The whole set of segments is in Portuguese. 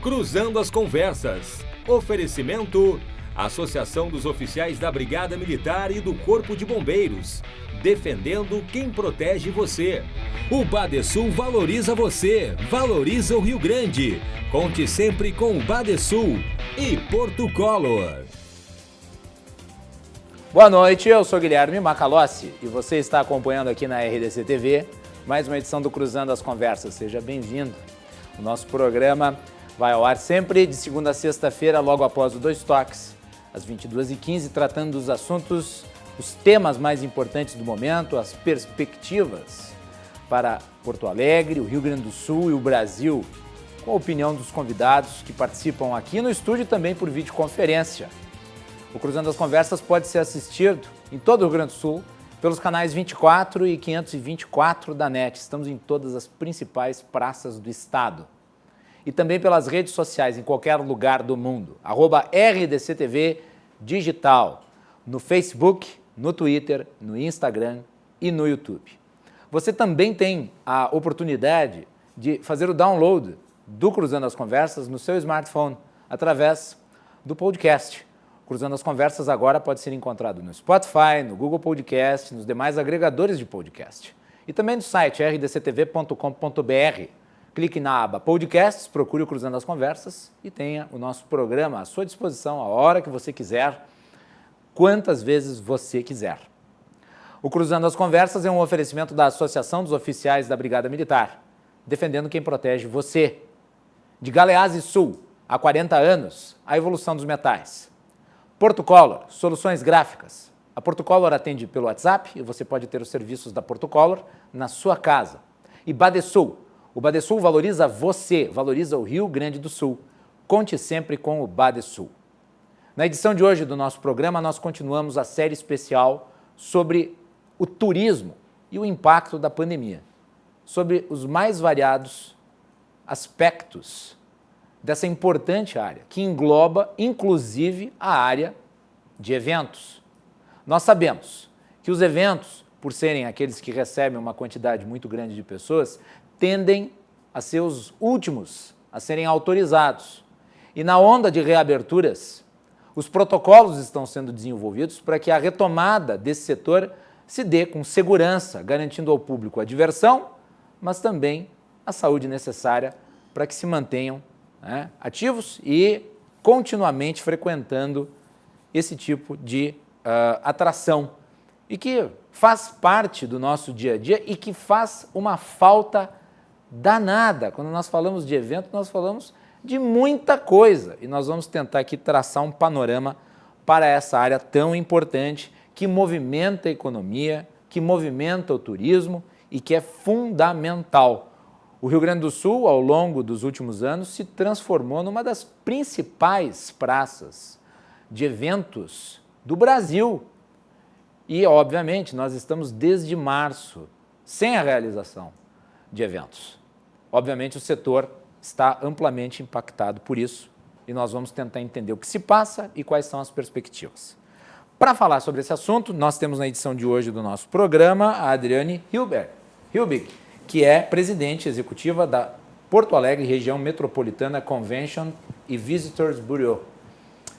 Cruzando as Conversas. Oferecimento: Associação dos Oficiais da Brigada Militar e do Corpo de Bombeiros. Defendendo quem protege você. O Badesul valoriza você, valoriza o Rio Grande. Conte sempre com o Badesul e Porto Color. Boa noite, eu sou Guilherme Macalossi e você está acompanhando aqui na RDC TV mais uma edição do Cruzando as Conversas. Seja bem-vindo. O nosso programa vai ao ar sempre de segunda a sexta-feira, logo após o Dois Toques, às 22h15, tratando dos assuntos, os temas mais importantes do momento, as perspectivas para Porto Alegre, o Rio Grande do Sul e o Brasil, com a opinião dos convidados que participam aqui no estúdio e também por videoconferência. O Cruzando as Conversas pode ser assistido em todo o Rio Grande do Sul pelos canais 24 e 524 da NET. Estamos em todas as principais praças do estado. E também pelas redes sociais em qualquer lugar do mundo. @RDCTV Digital, no Facebook, no Twitter, no Instagram e no YouTube. Você também tem a oportunidade de fazer o download do Cruzando as Conversas no seu smartphone através do podcast. Cruzando as Conversas agora pode ser encontrado no Spotify, no Google Podcast, nos demais agregadores de podcast. E também no site rdctv.com.br. Clique na aba Podcasts, procure o Cruzando as Conversas e tenha o nosso programa à sua disposição a hora que você quiser, quantas vezes você quiser. O Cruzando as Conversas é um oferecimento da Associação dos Oficiais da Brigada Militar, defendendo quem protege você. De Galeazzi Sul, há 40 anos, a evolução dos metais. Porto Color, soluções gráficas. A Porto Color atende pelo WhatsApp e você pode ter os serviços da Porto Color na sua casa. E Badesul, o Badesul valoriza você, valoriza o Rio Grande do Sul. Conte sempre com o Badesul. Na edição de hoje do nosso programa, nós continuamos a série especial sobre o turismo e o impacto da pandemia, sobre os mais variados aspectos dessa importante área, que engloba, inclusive, a área de eventos. Nós sabemos que os eventos, por serem aqueles que recebem uma quantidade muito grande de pessoas, tendem a ser os últimos a serem autorizados. E na onda de reaberturas, os protocolos estão sendo desenvolvidos para que a retomada desse setor se dê com segurança, garantindo ao público a diversão, mas também a saúde necessária para que se mantenham ativos e continuamente frequentando esse tipo de atração e que faz parte do nosso dia a dia e que faz uma falta danada. Quando nós falamos de evento, nós falamos de muita coisa e nós vamos tentar aqui traçar um panorama para essa área tão importante que movimenta a economia, que movimenta o turismo e que é fundamental. O Rio Grande do Sul, ao longo dos últimos anos, se transformou numa das principais praças de eventos do Brasil. E, obviamente, nós estamos desde março sem a realização de eventos. Obviamente, o setor está amplamente impactado por isso e nós vamos tentar entender o que se passa e quais são as perspectivas. Para falar sobre esse assunto, nós temos na edição de hoje do nosso programa a Adriane Hilbig, que é presidente executiva da Porto Alegre Região Metropolitana Convention e Visitors Bureau.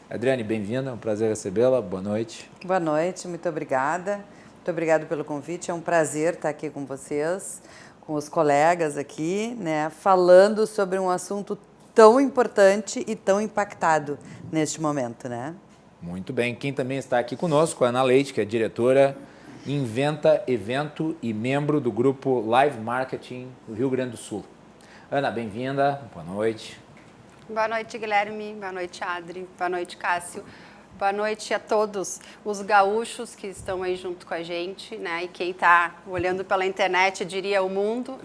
Adriane, bem-vinda, é um prazer recebê-la, boa noite. Boa noite, muito obrigada. Muito obrigada pelo convite, é um prazer estar aqui com vocês, com os colegas aqui, falando sobre um assunto tão importante e tão impactado neste momento, Muito bem, quem também está aqui conosco, a Ana Leite, que é diretora Inventa Evento e membro do grupo Live Marketing do Rio Grande do Sul. Ana, bem-vinda, boa noite. Boa noite, Guilherme, boa noite, Adri, boa noite, Cássio. Boa noite a todos os gaúchos que estão aí junto com a gente, e quem está olhando pela internet diria o mundo,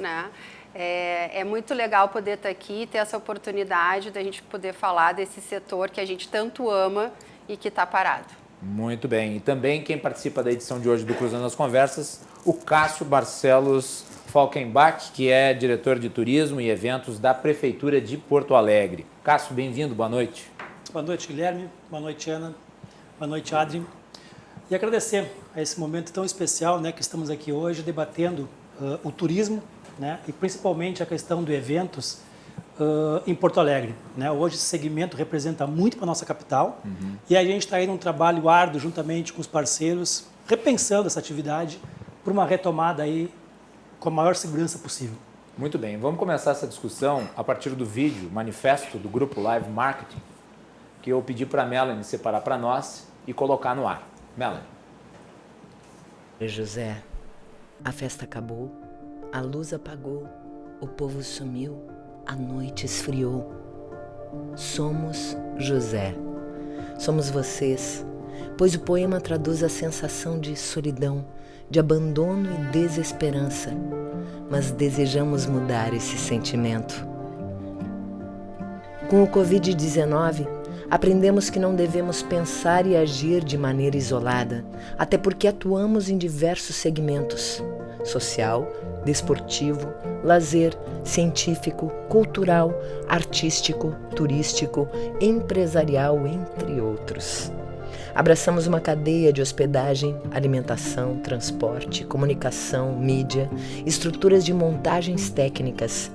É muito legal poder estar aqui, ter essa oportunidade da gente poder falar desse setor que a gente tanto ama e que está parado. Muito bem. E também quem participa da edição de hoje do Cruzando as Conversas, o Cássio Barcelos Falkenbach, que é diretor de turismo e eventos da Prefeitura de Porto Alegre. Cássio, bem-vindo, boa noite. Boa noite, Guilherme. Boa noite, Ana. Boa noite, Adri. E agradecer a esse momento tão especial, que estamos aqui hoje debatendo o turismo, e principalmente a questão de eventos em Porto Alegre, né? Hoje esse segmento representa muito para a nossa capital e a gente está aí num trabalho árduo juntamente com os parceiros, repensando essa atividade para uma retomada aí com a maior segurança possível. Muito bem, vamos começar essa discussão a partir do vídeo, manifesto do Grupo Live Marketing, que eu pedi para a Melanie separar para nós e colocar no ar. Melanie. José, a festa acabou, a luz apagou, o povo sumiu, a noite esfriou. Somos José, somos vocês, pois o poema traduz a sensação de solidão, de abandono e desesperança, mas desejamos mudar esse sentimento. Com o Covid-19, aprendemos que não devemos pensar e agir de maneira isolada, até porque atuamos em diversos segmentos: social, desportivo, lazer, científico, cultural, artístico, turístico, empresarial, entre outros. Abraçamos uma cadeia de hospedagem, alimentação, transporte, comunicação, mídia, estruturas de montagens técnicas.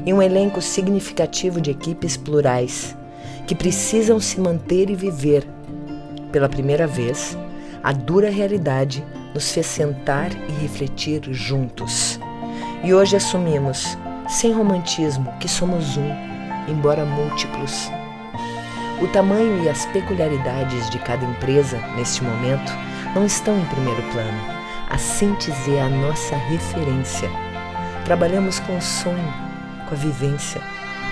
E um elenco significativo de equipes plurais, que precisam se manter e viver. Pela primeira vez, a dura realidade nos fez sentar e refletir juntos. E hoje assumimos, sem romantismo, que somos um, embora múltiplos. O tamanho e as peculiaridades de cada empresa, neste momento, não estão em primeiro plano. A síntese é a nossa referência. Trabalhamos com o sonho, com a vivência,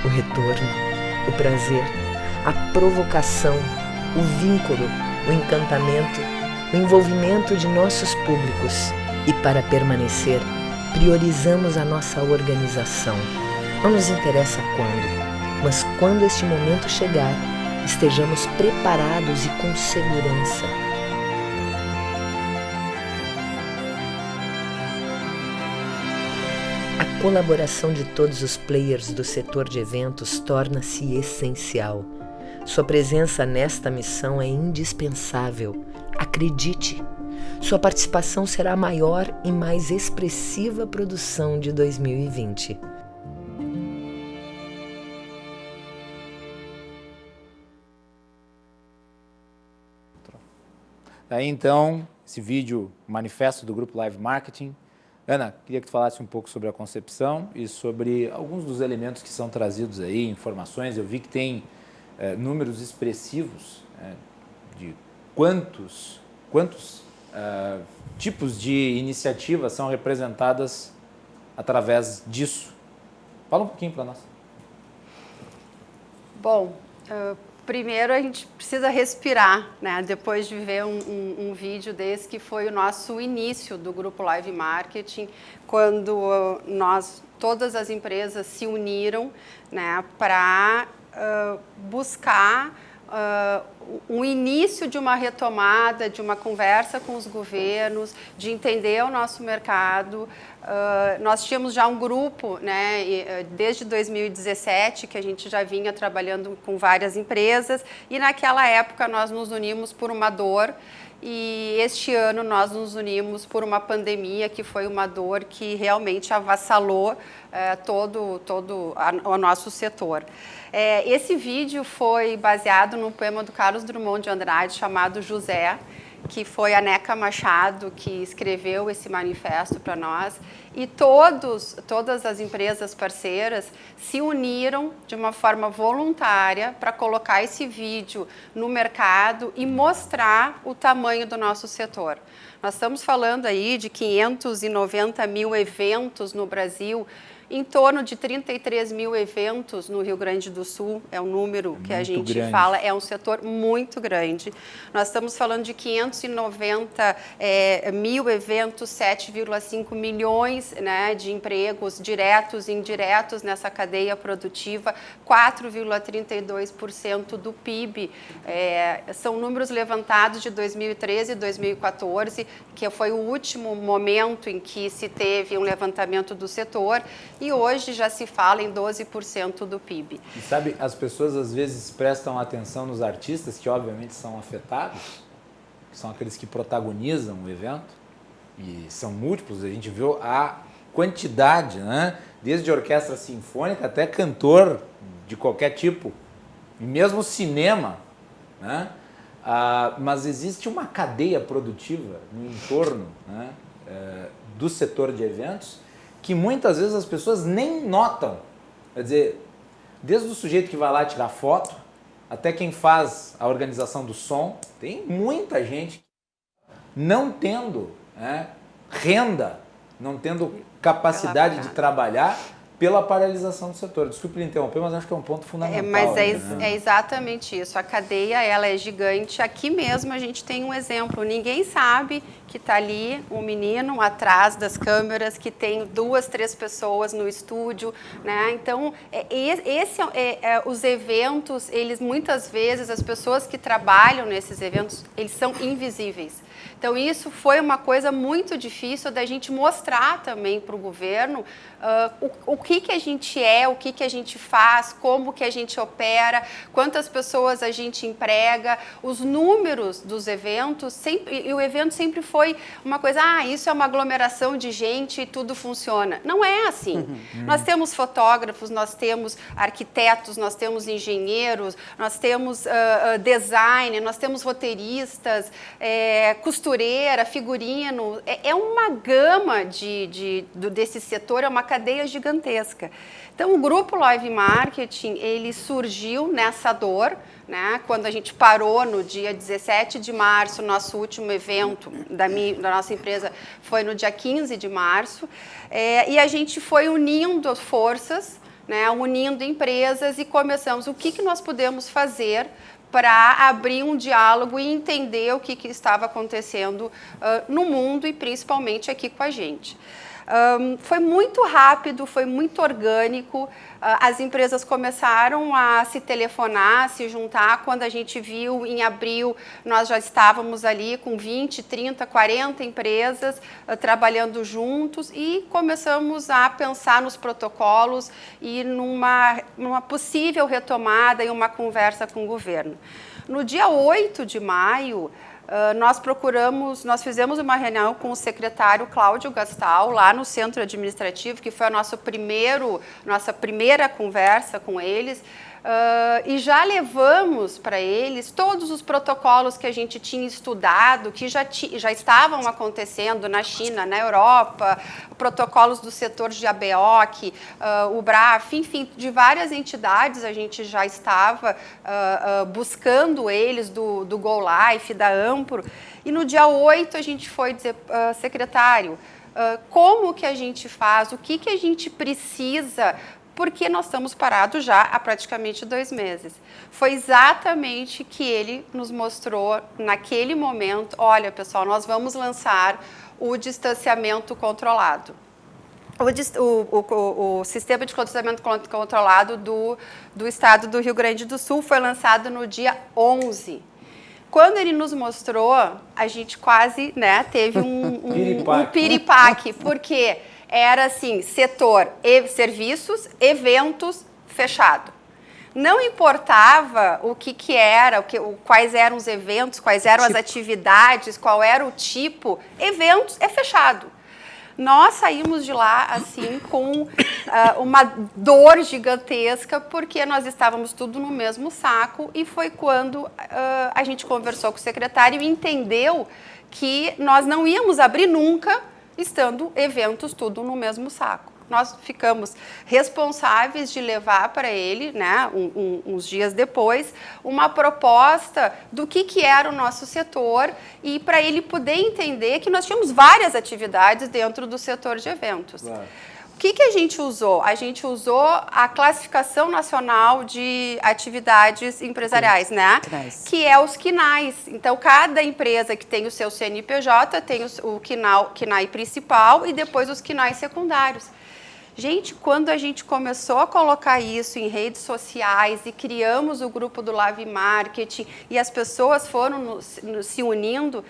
o retorno, o prazer, a provocação, o vínculo, o encantamento, o envolvimento de nossos públicos. E para permanecer, priorizamos a nossa organização. Não nos interessa quando, mas quando este momento chegar, estejamos preparados e com segurança. A colaboração de todos os players do setor de eventos torna-se essencial. Sua presença nesta missão é indispensável. Acredite, sua participação será a maior e mais expressiva produção de 2020. Daí então, esse vídeo, manifesto do Grupo Live Marketing. Ana, queria que tu falasse um pouco sobre a concepção e sobre alguns dos elementos que são trazidos aí, informações. Eu vi que tem números expressivos de quantos tipos de iniciativas são representadas através disso. Fala um pouquinho para nós. Bom, primeiro a gente precisa respirar, né? Depois de ver um vídeo desse que foi o nosso início do Grupo Live Marketing, quando todas as empresas se uniram, né, para buscar um início de uma retomada, de uma conversa com os governos, de entender o nosso mercado. Nós tínhamos já um grupo, né, desde 2017, que a gente já vinha trabalhando com várias empresas, e naquela época nós nos unimos por uma dor, e este ano nós nos unimos por uma pandemia que foi uma dor que realmente avassalou todo o nosso setor. Esse vídeo foi baseado no poema do Carlos Drummond de Andrade chamado José, que foi a Neca Machado que escreveu esse manifesto para nós, e todas as empresas parceiras se uniram de uma forma voluntária para colocar esse vídeo no mercado e mostrar o tamanho do nosso setor. Nós estamos falando aí de 590 mil eventos no Brasil, em torno de 33 mil eventos no Rio Grande do Sul, é um número que a gente fala, é um setor muito grande. Nós estamos falando de 590 mil eventos, 7,5 milhões, né, de empregos diretos e indiretos nessa cadeia produtiva, 4,32% do PIB. São números levantados de 2013 e 2014, que foi o último momento em que se teve um levantamento do setor, e hoje já se fala em 12% do PIB. E sabe, as pessoas às vezes prestam atenção nos artistas, que obviamente são afetados, que são aqueles que protagonizam o evento, e são múltiplos, a gente viu a quantidade, né? Desde orquestra sinfônica até cantor de qualquer tipo, e mesmo cinema, né? Mas existe uma cadeia produtiva no entorno, né, do setor de eventos que muitas vezes as pessoas nem notam. Quer dizer, desde o sujeito que vai lá tirar foto até quem faz a organização do som, tem muita gente não tendo, né, renda, não tendo capacidade de trabalhar pela paralisação do setor. Desculpe interromper, mas acho que é um ponto fundamental. Mas é exatamente isso. A cadeia, ela é gigante. Aqui mesmo a gente tem um exemplo. Ninguém sabe que está ali um menino atrás das câmeras, que tem 2, 3 pessoas no estúdio, né? Então, os eventos, eles muitas vezes, as pessoas que trabalham nesses eventos, eles são invisíveis. Então, isso foi uma coisa muito difícil da gente mostrar também para o governo o que a gente é, o que a gente faz, como que a gente opera, quantas pessoas a gente emprega, os números dos eventos, e o evento sempre foi uma coisa, isso é uma aglomeração de gente e tudo funciona. Não é assim. Nós temos fotógrafos, nós temos arquitetos, nós temos engenheiros, nós temos design, nós temos roteiristas, costureira, figurino, é uma gama desse setor, é uma cadeia gigantesca. Então, o grupo Live Marketing, ele surgiu nessa dor, né? Quando a gente parou no dia 17 de março, nosso último evento da nossa empresa foi no dia 15 de março, e a gente foi unindo forças, né? Unindo empresas e começamos o que nós podemos fazer para abrir um diálogo e entender o que estava acontecendo no mundo e principalmente aqui com a gente. Foi muito rápido, foi muito orgânico, as empresas começaram a se telefonar, a se juntar. Quando a gente viu, em abril, nós já estávamos ali com 20, 30, 40 empresas trabalhando juntos e começamos a pensar nos protocolos e numa possível retomada e uma conversa com o governo. No dia 8 de maio, nós fizemos uma reunião com o secretário Cláudio Gastal, lá no centro administrativo, que foi a nossa primeira conversa com eles, e já levamos para eles todos os protocolos que a gente tinha estudado, que já estavam acontecendo na China, na Europa, protocolos do setor de ABOC, o BRAF, enfim, de várias entidades a gente já estava buscando eles do Go Life, da Ampro, e no dia 8 a gente foi dizer, secretário, como que a gente faz, o que a gente precisa, porque nós estamos parados já há praticamente 2 meses. Foi exatamente que ele nos mostrou naquele momento, olha pessoal, nós vamos lançar o distanciamento controlado. O sistema de distanciamento controlado do estado do Rio Grande do Sul foi lançado no dia 11. Quando ele nos mostrou, a gente quase, né, teve um piripaque, porque era assim, setor serviços, eventos, fechado. Não importava o que era, quais eram os eventos, quais eram as atividades, qual era o tipo, eventos é fechado. Nós saímos de lá assim com uma dor gigantesca, porque nós estávamos tudo no mesmo saco, e foi quando a gente conversou com o secretário e entendeu que nós não íamos abrir nunca, estando eventos tudo no mesmo saco. Nós ficamos responsáveis de levar para ele, né, uns dias depois, uma proposta do que era o nosso setor e para ele poder entender que nós tínhamos várias atividades dentro do setor de eventos. Claro. O que a gente usou? A gente usou a Classificação Nacional de Atividades Empresariais, né? CNAEs. Que é os CNAEs. Então, cada empresa que tem o seu CNPJ tem o CNAE principal e depois os CNAEs secundários. Gente, quando a gente começou a colocar isso em redes sociais e criamos o grupo do Live Marketing e as pessoas foram se unindo,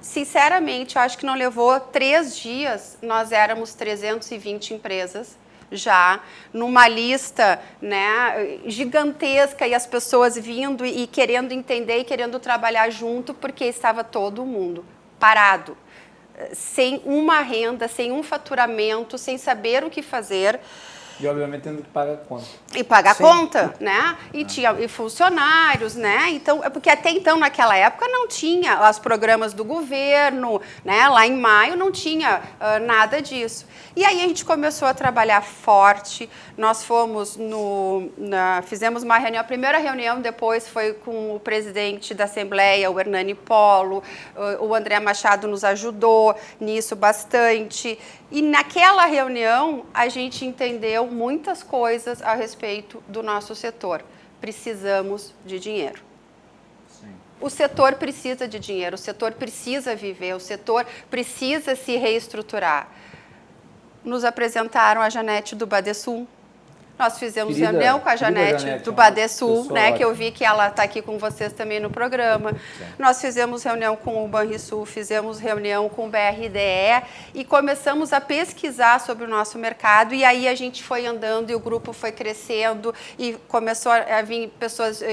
sinceramente, eu acho que não levou 3 dias, nós éramos 320 empresas já numa lista, né, gigantesca, e as pessoas vindo e querendo entender e querendo trabalhar junto, porque estava todo mundo parado, sem uma renda, sem um faturamento, sem saber o que fazer. E, obviamente, tendo que pagar a conta. E pagar a conta, né? E tinha funcionários, né? Então, porque até então, naquela época, não tinha os programas do governo, né? Lá em maio não tinha nada disso. E aí a gente começou a trabalhar forte. Nós fomos fizemos uma reunião, a primeira reunião depois foi com o presidente da Assembleia, o Hernani Polo. O André Machado nos ajudou nisso bastante. E naquela reunião a gente entendeu muitas coisas a respeito do nosso setor. Precisamos de dinheiro. Sim. O setor precisa de dinheiro, o setor precisa viver, o setor precisa se reestruturar. Nos apresentaram a Janete do Badesul. Nós fizemos reunião com a Janete do Badesul, né, que eu vi que ela está aqui com vocês também no programa. Sim. Nós fizemos reunião com o Banrisul, fizemos reunião com o BRDE e começamos a pesquisar sobre o nosso mercado, e aí a gente foi andando e o grupo foi crescendo e começou a vir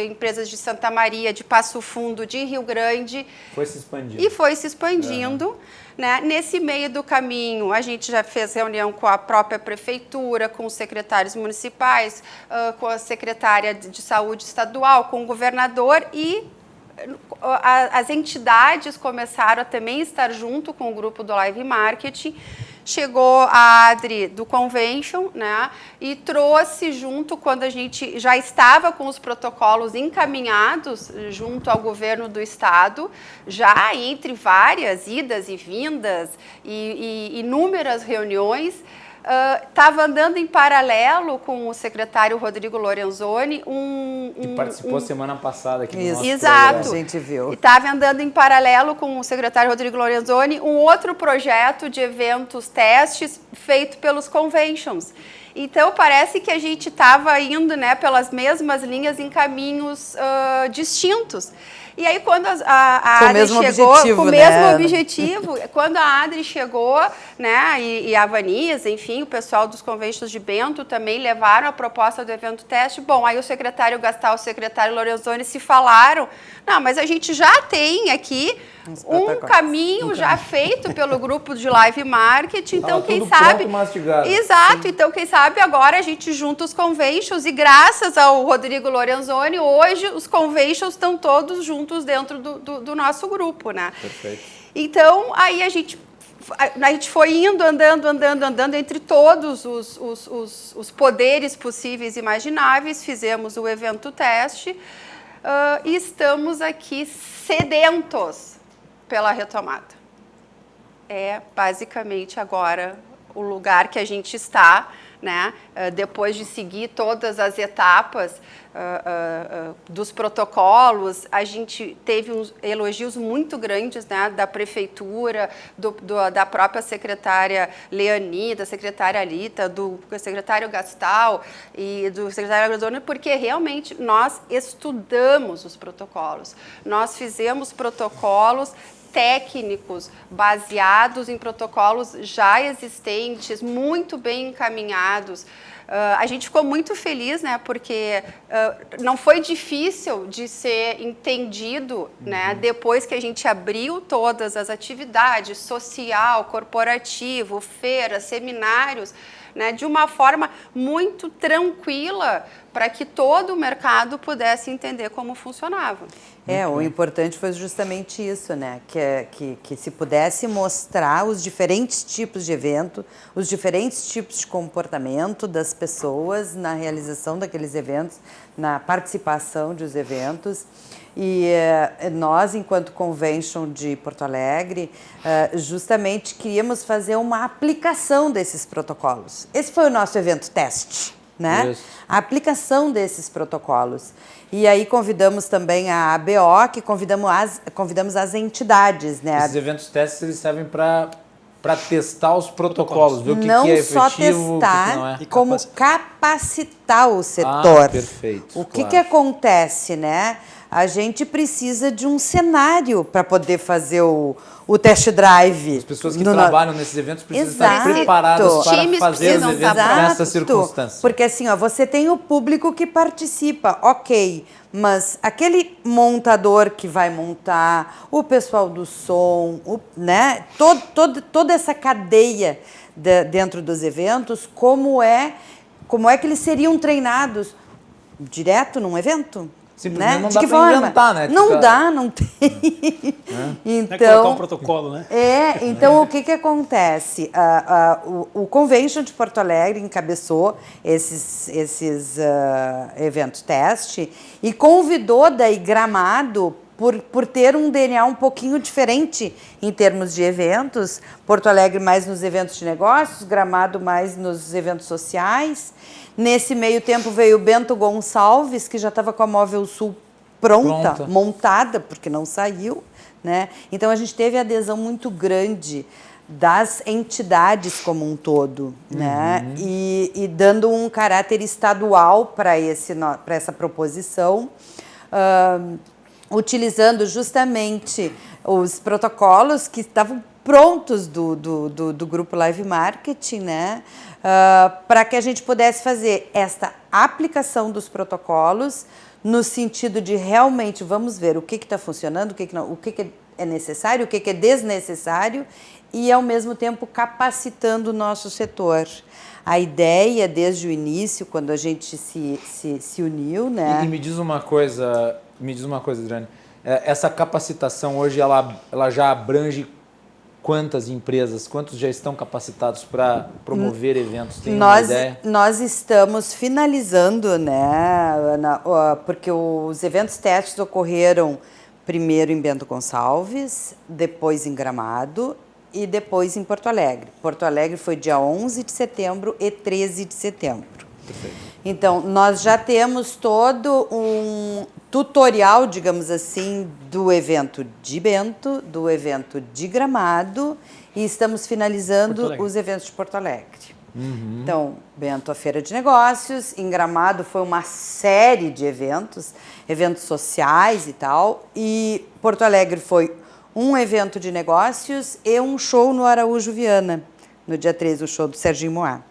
empresas de Santa Maria, de Passo Fundo, de Rio Grande. Foi se expandindo. E foi se expandindo. Né? Nesse meio do caminho, a gente já fez reunião com a própria prefeitura, com os secretários municipais, com a secretária de saúde estadual, com o governador, e as entidades começaram a também estar junto com o grupo do Live Marketing. Chegou a Adri do Convention, né, e trouxe junto, quando a gente já estava com os protocolos encaminhados junto ao governo do estado, já entre várias idas e vindas e inúmeras reuniões. Estava andando em paralelo com o secretário Rodrigo Lorenzoni, que participou semana passada aqui no nosso Exato. programa. A gente viu. Estava andando em paralelo com o secretário Rodrigo Lorenzoni um outro projeto de eventos testes feito pelos conventions. Então, parece que a gente estava indo, né, pelas mesmas linhas em caminhos distintos. E aí, quando a Adri chegou, com o mesmo objetivo, quando a Adri chegou, né, e a Vanisa, enfim, o pessoal dos conventions de Bento também levaram a proposta do evento teste. Bom, aí o secretário Gastal, o secretário Lorenzoni se falaram, não, mas a gente já tem aqui um caminho já feito pelo grupo de Live Marketing, então quem sabe... Exato, então quem sabe agora a gente junta os conventions e graças ao Rodrigo Lorenzoni, hoje os conventions estão todos juntos dentro do nosso grupo, né? Perfeito. Então, aí a gente foi indo, andando entre todos os poderes possíveis e imagináveis, fizemos o evento teste e estamos aqui sedentos pela retomada. É basicamente agora o lugar que a gente está, né? Depois de seguir todas as etapas dos protocolos, a gente teve uns elogios muito grandes, né, da prefeitura, da própria secretária Leani, da secretária Alita, do secretário Gastal e do secretário Agrodônio, porque realmente nós estudamos os protocolos. Nós fizemos protocolos técnicos baseados em protocolos já existentes, muito bem encaminhados. A gente ficou muito feliz, né, porque não foi difícil de ser entendido, né, depois que a gente abriu todas as atividades, social, corporativo, feiras, seminários, né, de uma forma muito tranquila para que todo o mercado pudesse entender como funcionava. O importante foi justamente isso, né? Que se pudesse mostrar os diferentes tipos de evento, os diferentes tipos de comportamento das pessoas na realização daqueles eventos, na participação dos eventos. E nós, enquanto Convention de Porto Alegre, justamente queríamos fazer uma aplicação desses protocolos. Esse foi o nosso evento teste, né? Isso. A aplicação desses protocolos. E aí convidamos também a ABO, que convidamos as entidades, né? Esses eventos testes, eles servem para testar os protocolos, ver o que é efetivo, não só testar, não é. Como capacitar o setor. Perfeito. O que acontece, né? a gente precisa de um cenário para poder fazer o test drive. As pessoas que trabalham nesses eventos precisam estar Exato. preparadas para Times fazer os precisam eventos estar nessas circunstâncias. Porque assim, ó, você tem o público que participa, ok, mas aquele montador que vai montar, o pessoal do som, né, toda essa cadeia dentro dos eventos, como é que eles seriam treinados direto num evento? Simplesmente né? não De dá que para forma? inventar, né? Não Tipo, dá, não tem. É colocar um Então, protocolo, né? então o que acontece? O Convention de Porto Alegre encabeçou esses eventos teste e convidou daí Gramado por ter um DNA um pouquinho diferente em termos de eventos. Porto Alegre mais nos eventos de negócios, Gramado mais nos eventos sociais. Nesse meio tempo veio o Bento Gonçalves, que já estava com a Móvel Sul pronta, montada, porque não saiu, né? Então a gente teve adesão muito grande das entidades como um todo, né? E dando um caráter estadual para essa proposição, utilizando justamente os protocolos que estavam prontos do Grupo Live Marketing, né? Para que a gente pudesse fazer esta aplicação dos protocolos no sentido de realmente vamos ver o que está funcionando, o que é necessário, o que é desnecessário e, ao mesmo tempo, capacitando o nosso setor. A ideia, desde o início, quando a gente se uniu, né? E me diz uma coisa, Adriane, essa capacitação hoje, ela já abrange quantas empresas, quantos já estão capacitados para promover eventos? Tem uma ideia? Nós estamos finalizando, né, Ana, porque os eventos testes ocorreram primeiro em Bento Gonçalves, depois em Gramado e depois em Porto Alegre. Porto Alegre foi dia 11 de setembro e 13 de setembro. Perfeito. Então, nós já temos todo um tutorial, digamos assim, do evento de Bento, do evento de Gramado e estamos finalizando os eventos de Porto Alegre. Então, Bento, a Feira de Negócios, em Gramado foi uma série de eventos sociais e tal, e Porto Alegre foi um evento de negócios e um show no Araújo Viana, no dia 13, o show do Serginho Moá.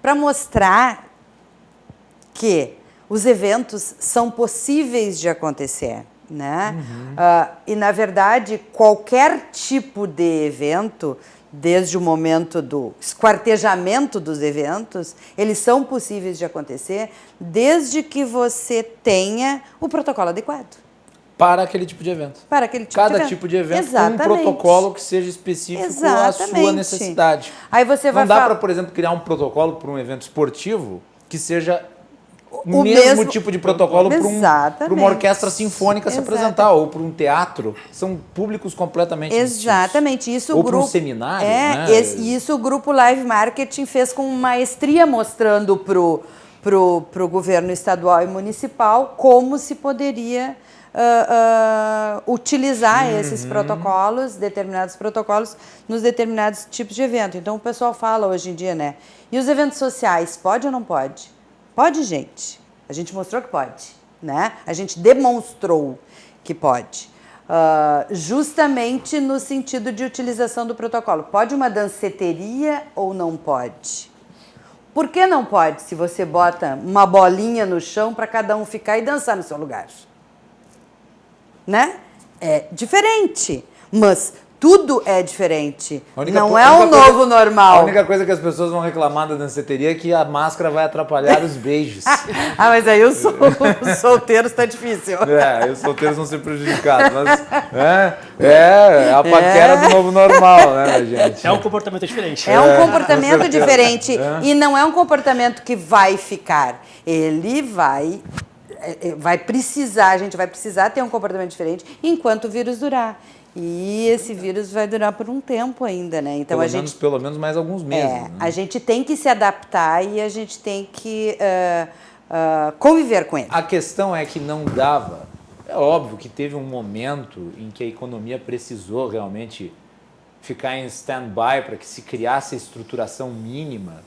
Para mostrar que os eventos são possíveis de acontecer, né? E, na verdade, qualquer tipo de evento, desde o momento do esquartejamento dos eventos, eles são possíveis de acontecer desde que você tenha o protocolo adequado. Para aquele tipo de evento. Para aquele tipo Cada de evento. tipo de evento Exatamente. com um protocolo que seja específico à sua necessidade. Aí você vai Não dá para, por exemplo, criar um protocolo para um evento esportivo que seja o mesmo tipo de protocolo para uma orquestra sinfônica se apresentar, ou para um teatro. São públicos completamente Exatamente. distintos. Isso ou para um seminário. Né? Isso o Grupo Live Marketing fez com maestria, mostrando pro governo estadual e municipal como se poderia utilizar esses protocolos, determinados protocolos, nos determinados tipos de evento. Então, o pessoal fala hoje em dia, né? E os eventos sociais, pode ou não pode? Pode, gente. A gente mostrou que pode, né? A gente demonstrou que pode. Justamente no sentido de utilização do protocolo. Pode uma danceteria ou não pode? Por que não pode se você bota uma bolinha no chão para cada um ficar e dançar no seu lugar? Né? É diferente, mas tudo é diferente. Não é um novo normal. A única coisa que as pessoas vão reclamar da danceteria é que a máscara vai atrapalhar os beijos. Mas aí os solteiros tá difícil. Os solteiros vão ser prejudicados. Mas a paquera do novo normal, né, gente? É um comportamento diferente. É um comportamento diferente. E não é um comportamento que vai ficar. Ele vai precisar, a gente vai precisar ter um comportamento diferente enquanto o vírus durar. E esse vírus vai durar por um tempo ainda, né? Então pelo menos mais alguns meses. Né? A gente tem que se adaptar e a gente tem que conviver com ele. A questão é que não dava. É óbvio que teve um momento em que a economia precisou realmente ficar em stand-by para que se criasse a estruturação mínima.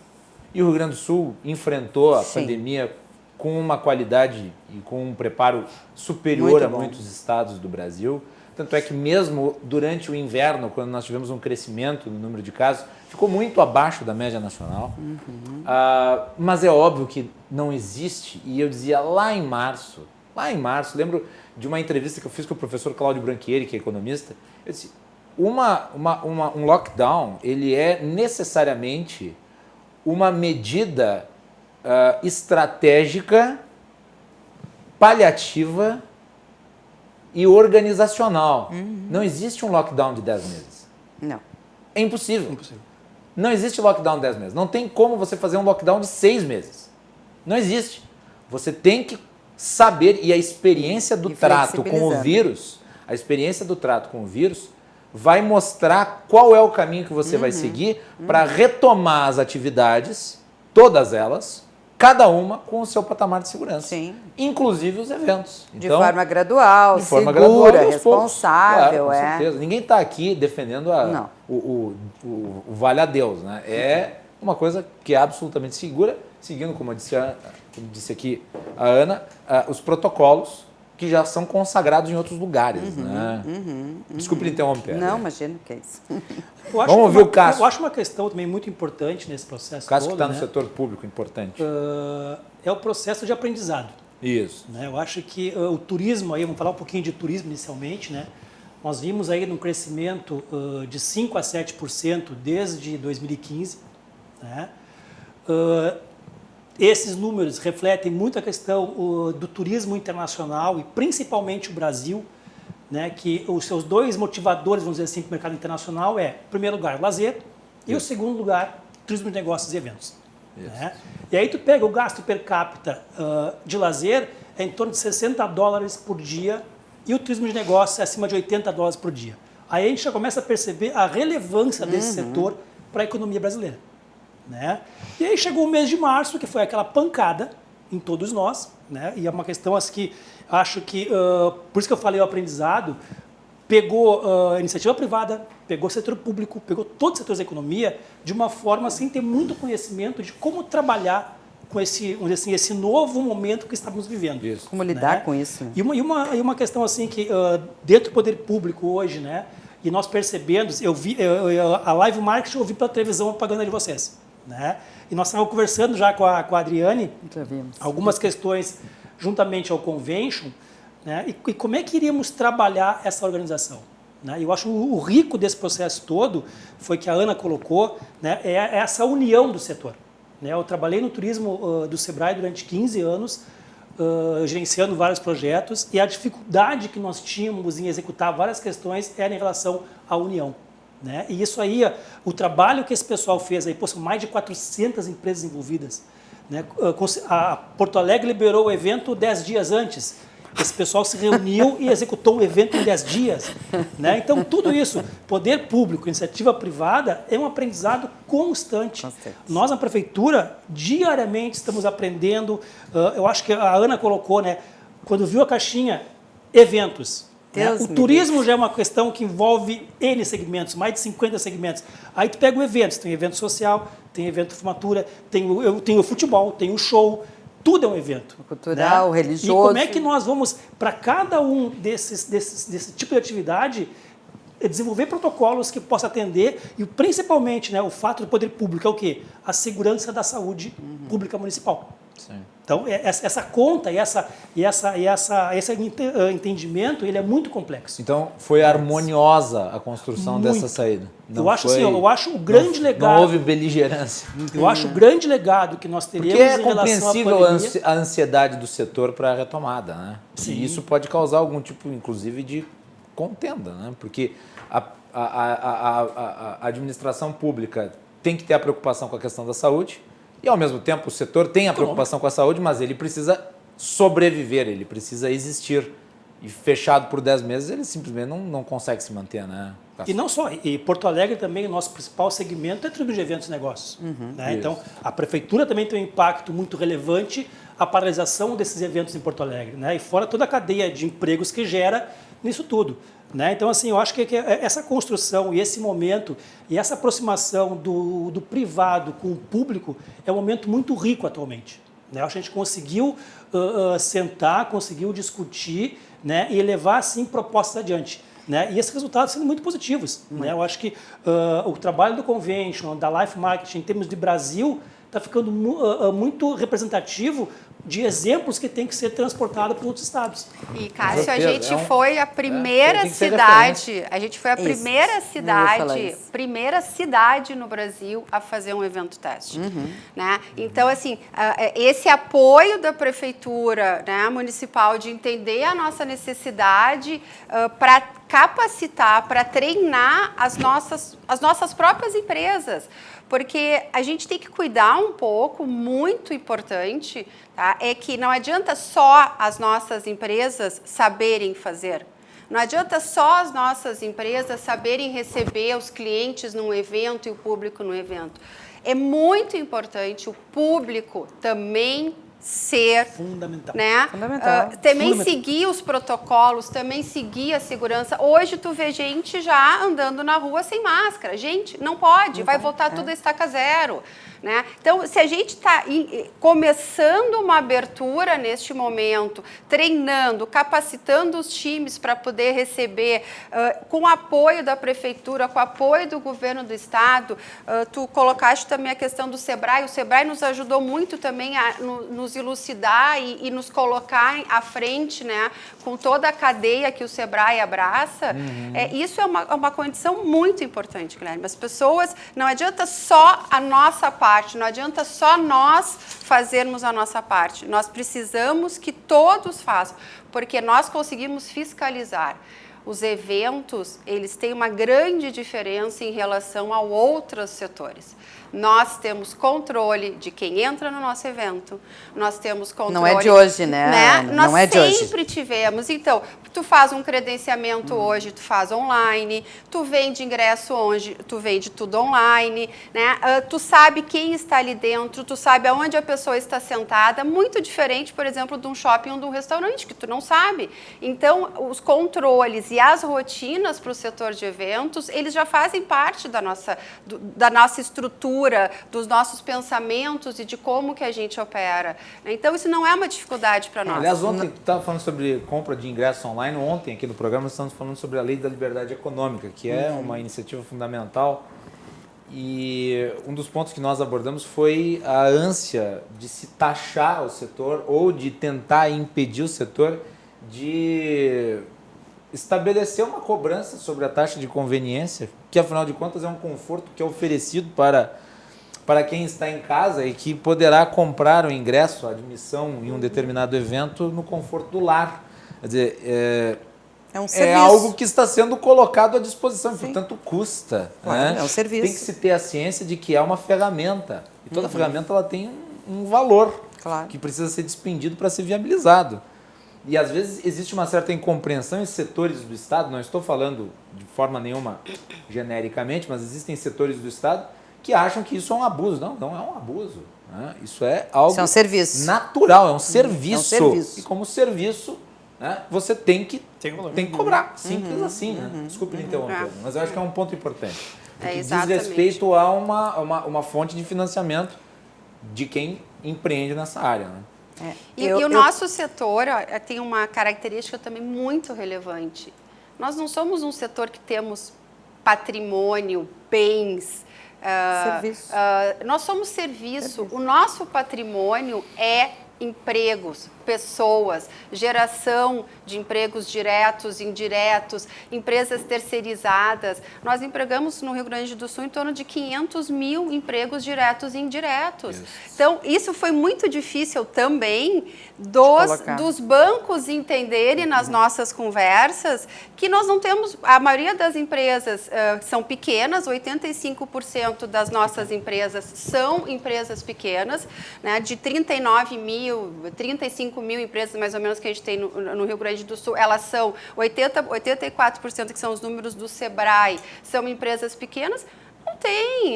E o Rio Grande do Sul enfrentou a pandemia com uma qualidade e com um preparo superior Muito a bom. muitos estados do Brasil. Tanto é que mesmo durante o inverno, quando nós tivemos um crescimento no número de casos, ficou muito abaixo da média nacional. Mas é óbvio que não existe, e eu dizia lá em março, lembro de uma entrevista que eu fiz com o professor Cláudio Branchieri, que é economista, eu disse, um lockdown, ele é necessariamente uma medida estratégica, paliativa e organizacional. Não existe um lockdown de 10 meses. Não. É impossível. Não existe lockdown de 10 meses. Não tem como você fazer um lockdown de 6 meses. Não existe. Você tem que saber, e a experiência do trato com o vírus, vai mostrar qual é o caminho que você vai seguir para retomar as atividades, todas elas, cada uma com o seu patamar de segurança. Sim. Inclusive os eventos. De forma gradual, segura, responsável. Com certeza. Ninguém está aqui defendendo o vale a Deus, né? É uma coisa que é absolutamente segura, seguindo, como disse aqui a Ana, os protocolos que já são consagrados em outros lugares. Né? Desculpe interromper. Não, imagina que é isso. Vamos ouvir o Cássio. Eu acho uma questão também muito importante nesse processo. O Cássio todo, que está no setor público, importante. É o processo de aprendizado. Isso. Né? Eu acho que o turismo, aí, vamos falar um pouquinho de turismo inicialmente, né? Nós vimos aí um crescimento de 5% a 7% desde 2015. Né? Esses números refletem muito a questão do turismo internacional e principalmente o Brasil, né, que os seus dois motivadores, vamos dizer assim, para o mercado internacional em primeiro lugar, lazer, e o segundo lugar, turismo de negócios e eventos. Né? E aí tu pega o gasto per capita de lazer é em torno de $60 por dia e o turismo de negócios é acima de $80 por dia. Aí a gente já começa a perceber a relevância desse setor para a economia brasileira. Né? E aí chegou o mês de março, que foi aquela pancada em todos nós, né? E é uma questão assim, que acho que, por isso que eu falei o aprendizado, pegou a iniciativa privada, pegou o setor público, pegou todos os setores da economia, de uma forma sem ter muito conhecimento de como trabalhar com esse novo momento que estamos vivendo. Isso. Como lidar com isso? Né? E uma questão assim que dentro do poder público hoje, né? E nós percebendo, a Live Marketing eu vi pela televisão a propaganda de vocês. Né? E nós estávamos conversando já com a Adriane algumas questões juntamente ao Convention, né? E como é que iríamos trabalhar essa organização. Né? Eu acho o rico desse processo todo foi que a Ana colocou, né? É essa união do setor. Né? Eu trabalhei no turismo do Sebrae durante 15 anos, gerenciando vários projetos, e a dificuldade que nós tínhamos em executar várias questões era em relação à união. Né? E isso aí, o trabalho que esse pessoal fez, aí, são mais de 400 empresas envolvidas. Né? A Porto Alegre liberou o evento 10 dias antes. Esse pessoal se reuniu e executou o evento em 10 dias. Né? Então, tudo isso, poder público, iniciativa privada, é um aprendizado constante. Nós, na prefeitura, diariamente estamos aprendendo. Eu acho que a Ana colocou, né? Quando viu a caixinha, eventos. Né? O turismo já é uma questão que envolve N segmentos, mais de 50 segmentos. Aí tu pega o evento, tem evento social, tem evento de formatura, tem o futebol, tem o show, tudo é um evento. Cultural, né? religioso. E como é que nós vamos, para cada um desse tipo de atividade, desenvolver protocolos que possam atender e principalmente, né, o fato do poder público é o quê? A segurança da saúde pública municipal. Sim. Então, essa conta e esse entendimento, ele é muito complexo. Então, foi harmoniosa a construção Muito. dessa saída. Não eu acho foi, assim, eu acho o grande legado. Não houve beligerância. Eu acho o grande legado que nós teremos Porque é em relação à compreensível pandemia. a ansiedade do setor para a retomada, né? Sim. E isso pode causar algum tipo, inclusive, de contenda, né? Porque a administração pública tem que ter a preocupação com a questão da saúde e, ao mesmo tempo, o setor tem a preocupação com a saúde, mas ele precisa sobreviver, ele precisa existir. E fechado por 10 meses, ele simplesmente não consegue se manter, né? E não só, e Porto Alegre também, o nosso principal segmento é turismo de eventos e negócios. Né? Então, a prefeitura também tem um impacto muito relevante a paralisação desses eventos em Porto Alegre, né? E fora toda a cadeia de empregos que gera nisso tudo. Né? Então, assim, eu acho que essa construção e esse momento e essa aproximação do privado com o público é um momento muito rico atualmente. né? Acho que a gente conseguiu sentar, conseguiu discutir, né? E levar, assim, propostas adiante. Né? E esses resultados sendo muito positivos. Né? Eu acho que o trabalho do Convention, da Life Marketing, em termos de Brasil, está ficando muito representativo de exemplos que tem que ser transportado para outros estados. E, Cássio, a gente foi a primeira cidade, primeira cidade no Brasil a fazer um evento teste. Né? Então, assim, esse apoio da prefeitura, né, municipal de entender a nossa necessidade para capacitar, para treinar as nossas próprias empresas. Porque a gente tem que cuidar um pouco, muito importante, tá? É que não adianta só as nossas empresas saberem fazer. Não adianta só as nossas empresas saberem receber os clientes num evento e o público no evento. É muito importante o público também ser fundamental, né? Também seguir os protocolos, também seguir a segurança. Hoje tu vê gente já andando na rua sem máscara. Gente, não pode, vai voltar tudo a estaca zero. Né? Então, se a gente está começando uma abertura neste momento, treinando, capacitando os times para poder receber, com o apoio da prefeitura, com o apoio do governo do estado, tu colocaste também a questão do Sebrae. O Sebrae nos ajudou muito também a nos elucidar e nos colocar à frente, né, com toda a cadeia que o Sebrae abraça. Isso é uma condição muito importante, Guilherme. As pessoas, não adianta só a nossa parte, não adianta só nós fazermos a nossa parte. Nós precisamos que todos façam, porque nós conseguimos fiscalizar. Os eventos, eles têm uma grande diferença em relação a outros setores. Nós temos controle de quem entra no nosso evento, nós temos controle... Não é de hoje, né? Nós não é de hoje. sempre tivemos. Então, tu faz um credenciamento hoje, tu faz online, tu vende ingresso hoje, tu vende tudo online, né? Tu sabe quem está ali dentro, tu sabe aonde a pessoa está sentada, muito diferente, por exemplo, de um shopping ou de um restaurante, que tu não sabe. Então, os controles e as rotinas para o setor de eventos, eles já fazem parte da nossa estrutura, dos nossos pensamentos e de como que a gente opera. Então, isso não é uma dificuldade para nós. Aliás, ontem tu estava falando sobre compra de ingresso online. Ontem, aqui no programa, nós estamos falando sobre a Lei da Liberdade Econômica, que é uma iniciativa fundamental. E um dos pontos que nós abordamos foi a ânsia de se taxar o setor ou de tentar impedir o setor de estabelecer uma cobrança sobre a taxa de conveniência, que afinal de contas é um conforto que é oferecido para quem está em casa e que poderá comprar o ingresso, a admissão em um determinado evento no conforto do lar. Quer dizer, é um serviço. É algo que está sendo colocado à disposição, Sim. portanto custa. Claro, né? é um serviço. Tem que se ter a ciência de que é uma ferramenta. E toda ferramenta ela tem um valor que precisa ser despendido para ser viabilizado. E às vezes existe uma certa incompreensão em setores do Estado, não estou falando de forma nenhuma genericamente, mas existem setores do Estado que acham que isso é um abuso. Não, não é um abuso. Né? Isso é algo isso é um serviço. natural, é um serviço. É um serviço. E como serviço, né, você tem que cobrar. Simples assim. Né? Desculpe me interromper, mas eu acho que é um ponto importante. Que diz respeito a uma fonte de financiamento de quem empreende nessa área. Né? E o nosso setor tem uma característica também muito relevante. Nós não somos um setor que temos patrimônio, bens. Serviço. Nós somos serviço. O nosso patrimônio é empregos, pessoas, geração de empregos diretos, indiretos, empresas terceirizadas. Nós empregamos no Rio Grande do Sul em torno de 500 mil empregos diretos e indiretos. Isso. Então, isso foi muito difícil também dos bancos entenderem nas nossas conversas que nós não temos, a maioria das empresas são pequenas, 85% das nossas empresas são empresas pequenas, né, de 35 mil empresas mais ou menos que a gente tem no Rio Grande do Sul, elas são 84% que são os números do Sebrae, são empresas pequenas. Não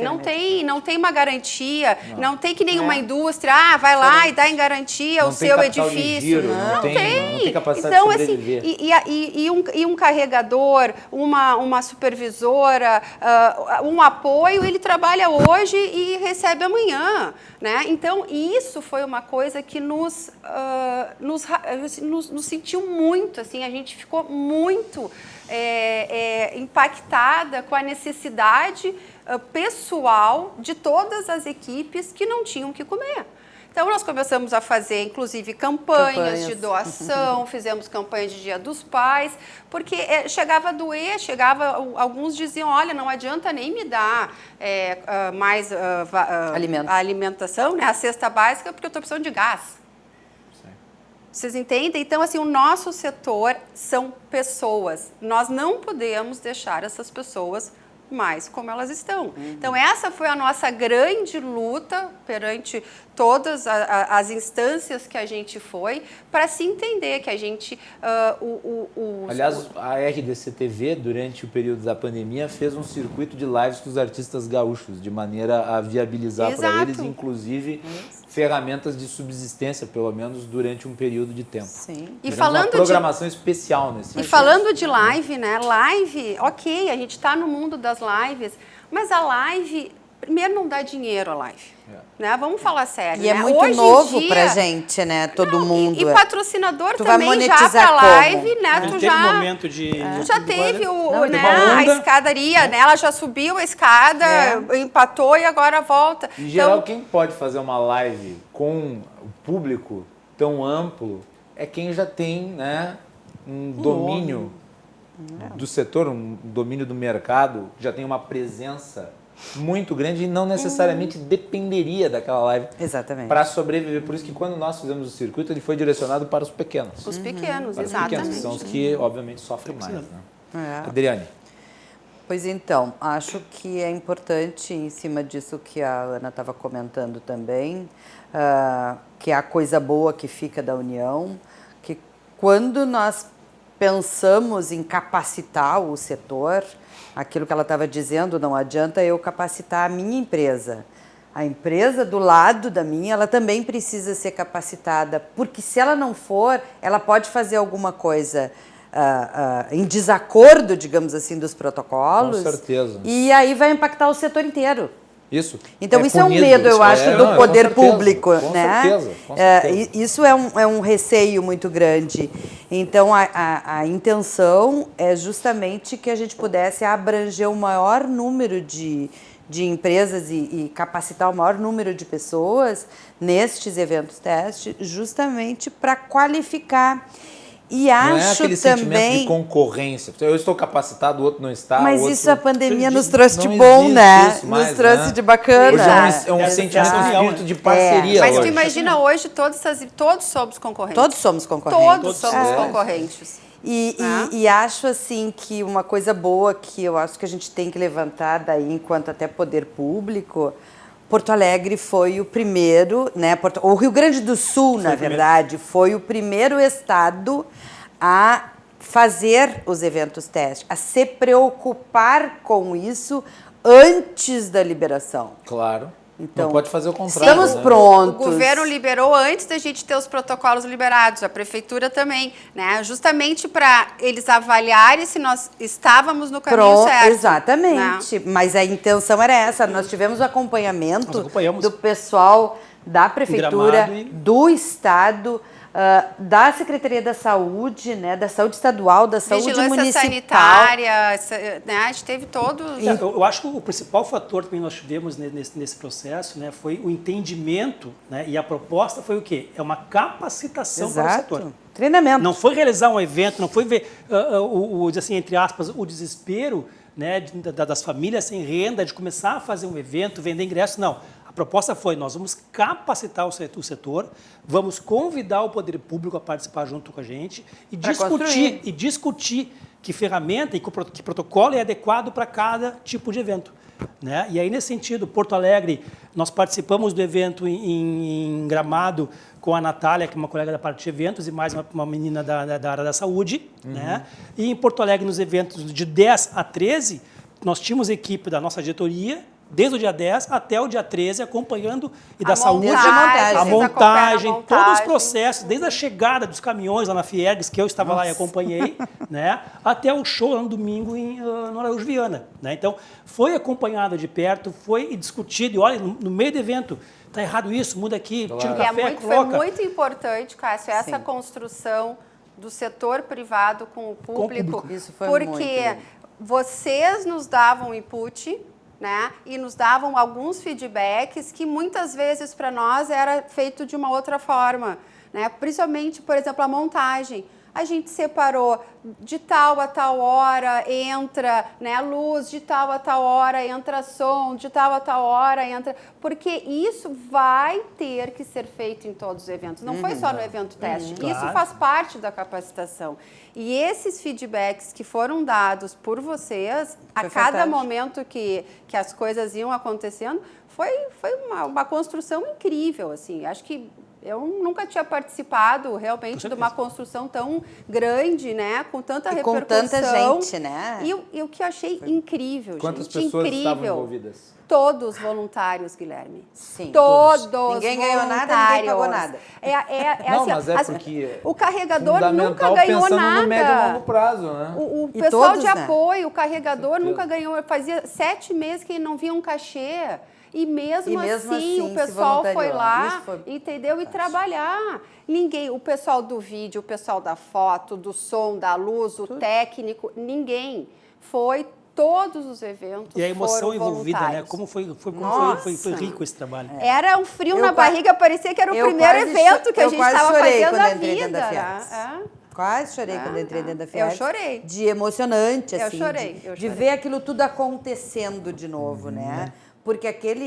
Não tem uma garantia, não tem que nenhuma indústria, vai lá e dá em garantia o seu edifício. Não tem capacidade então, de sobreviver. E um carregador, uma supervisora, um apoio, ele trabalha hoje e recebe amanhã, né? Então, isso foi uma coisa que nos sentiu muito, assim, a gente ficou muito impactada com a necessidade pessoal de todas as equipes que não tinham o que comer. Então, nós começamos a fazer, inclusive, campanhas de doação, fizemos campanha de Dia dos Pais, porque chegava a doer, alguns diziam, olha, não adianta nem me dar mais a alimentação, né, a cesta básica, porque eu estou precisando de gás. Vocês entendem? Então, assim, o nosso setor são pessoas. Nós não podemos deixar essas pessoas mais como elas estão. Então, essa foi a nossa grande luta perante todas as instâncias que a gente foi, para se entender que a gente... Aliás, a RDC-TV, durante o período da pandemia, fez um circuito de lives com os artistas gaúchos, de maneira a viabilizar para eles, inclusive, ferramentas de subsistência, pelo menos durante um período de tempo. Sim. E falando uma programação especial nesse E falando de live, né? Live, ok, a gente está no mundo das lives, mas a live, primeiro, não dá dinheiro a live. Né? Vamos falar sério. E é muito hoje novo dia, pra gente, né? Todo mundo. E patrocinador tu vai também já monetizar pra live, como? né? Tu já momento de já teve uma a onda, escadaria, né? Ela já subiu a escada, empatou e agora volta. Em geral, quem pode fazer uma live com o público tão amplo é quem já tem, né, um domínio do setor, um domínio do mercado, já tem uma presença muito grande e não necessariamente dependeria daquela live para sobreviver. Por isso que quando nós fizemos o circuito, ele foi direcionado para os pequenos. Os pequenos, para os exatamente. pequenos, que são os que, obviamente, sofrem mais. Né? Adriane. Pois então, acho que é importante, em cima disso que a Ana estava comentando também, que é a coisa boa que fica da união, que quando nós pensamos em capacitar o setor, aquilo que ela estava dizendo, não adianta eu capacitar a minha empresa. A empresa do lado da minha, ela também precisa ser capacitada, porque se ela não for, ela pode fazer alguma coisa em desacordo, digamos assim, dos protocolos. Com certeza. E aí vai impactar o setor inteiro. Isso. Então, isso é um medo, eu acho, do poder público, né? Com certeza. Isso é um receio muito grande. Então, a intenção é justamente que a gente pudesse abranger o maior número de empresas e capacitar o maior número de pessoas nestes eventos teste, justamente para qualificar. E não acho é aquele também sentimento de concorrência. Eu estou capacitado, o outro não está. Mas outro... isso a pandemia nos trouxe de bom, né? Mais, nos trouxe né? de bacana. Hoje é um sentimento de espírito de parceria. Mas tu hoje. imagina hoje, todos somos concorrentes. Todos somos concorrentes. Todos somos concorrentes. E acho assim que uma coisa boa que eu acho que a gente tem que levantar daí enquanto até poder público, Porto Alegre foi o primeiro, né? O Rio Grande do Sul, na verdade, foi o primeiro estado a fazer os eventos teste, a se preocupar com isso antes da liberação. Claro. Então, não pode fazer o contrário. Estamos prontos. O governo liberou antes da gente ter os protocolos liberados, a prefeitura também, né? Justamente para eles avaliarem se nós estávamos no caminho certo. Exatamente. Né? Mas a intenção era essa. Nós tivemos o acompanhamento do pessoal da prefeitura, do estado, da Secretaria da Saúde, né, da Saúde Estadual, da Saúde Municipal. Vigilância sanitária, né, a gente teve todos... Eu acho que o principal fator que nós tivemos nesse processo, né, foi o entendimento, né, e a proposta foi o quê? É uma capacitação para o setor. Treinamento. Não foi realizar um evento, não foi ver, assim, entre aspas, o desespero, né, das famílias sem renda, de começar a fazer um evento, vender ingressos, não. A proposta foi, nós vamos capacitar o setor, vamos convidar o poder público a participar junto com a gente e discutir que ferramenta e que protocolo é adequado para cada tipo de evento. Né? E aí, nesse sentido, Porto Alegre, nós participamos do evento em Gramado com a Natália, que é uma colega da parte de eventos, e mais uma menina da área da saúde. Né? E em Porto Alegre, nos eventos de 10 a 13, nós tínhamos equipe da nossa diretoria, desde o dia 10 até o dia 13, acompanhando e da A saúde, montagem, a vocês montagem, acompanham a todos os montagem. processos, desde a chegada dos caminhões lá na Fiergs, que eu estava lá e acompanhei, né, até o show lá no domingo no Araújo Viana. Né? Então, foi acompanhado de perto, foi discutido, e olha, no meio do evento, está errado isso, muda aqui, tira o E café, foi coloca. muito importante, Cássio, essa Sim. construção do setor privado com o público. público. Isso foi muito porque lindo. vocês nos davam input, né? E nos davam alguns feedbacks que muitas vezes para nós era feito de uma outra forma, né? Principalmente, por exemplo, a montagem. A gente separou de tal a tal hora entra, né, luz, de tal a tal hora entra som, de tal a tal hora entra... Porque isso vai ter que ser feito em todos os eventos. Não foi só no evento teste. Claro. Isso faz parte da capacitação. E esses feedbacks que foram dados por vocês, a Foi cada fantástico. momento que as coisas iam acontecendo, foi uma construção incrível, assim. Acho que eu nunca tinha participado realmente de uma construção tão grande, né? Com tanta E repercussão. com tanta gente, né? E o que eu achei incrível, Quantas gente, pessoas incrível. estavam envolvidas? Todos voluntários, Guilherme. Sim. Todos. Ninguém ganhou nada, ninguém pagou voluntários. nada. Não, assim, mas é porque o carregador nunca fundamental ganhou pensando nada. no médio e longo prazo, né? O E pessoal todos, de né? apoio, o carregador certeza. nunca ganhou. Fazia 7 meses que não via um cachê. E mesmo assim, o se pessoal foi voluntariou. lá, Isso foi entendeu? E trabalhar. Ninguém, o pessoal do vídeo, o pessoal da foto, do som, da luz, o técnico, ninguém. Foi todos os eventos. E a emoção foram envolvida, né? voluntários. Como foi Nossa. rico esse trabalho. Era um frio Eu na qua- barriga, parecia que era o eu primeiro quase evento que a eu gente quase estava chorei fazendo quando na entrei dentro da vida. Fiat. né? Quase chorei quando entrei dentro da Eu Fiat. chorei. De emocionante, Eu assim. chorei, de eu de chorei. ver aquilo tudo acontecendo de novo, né? Porque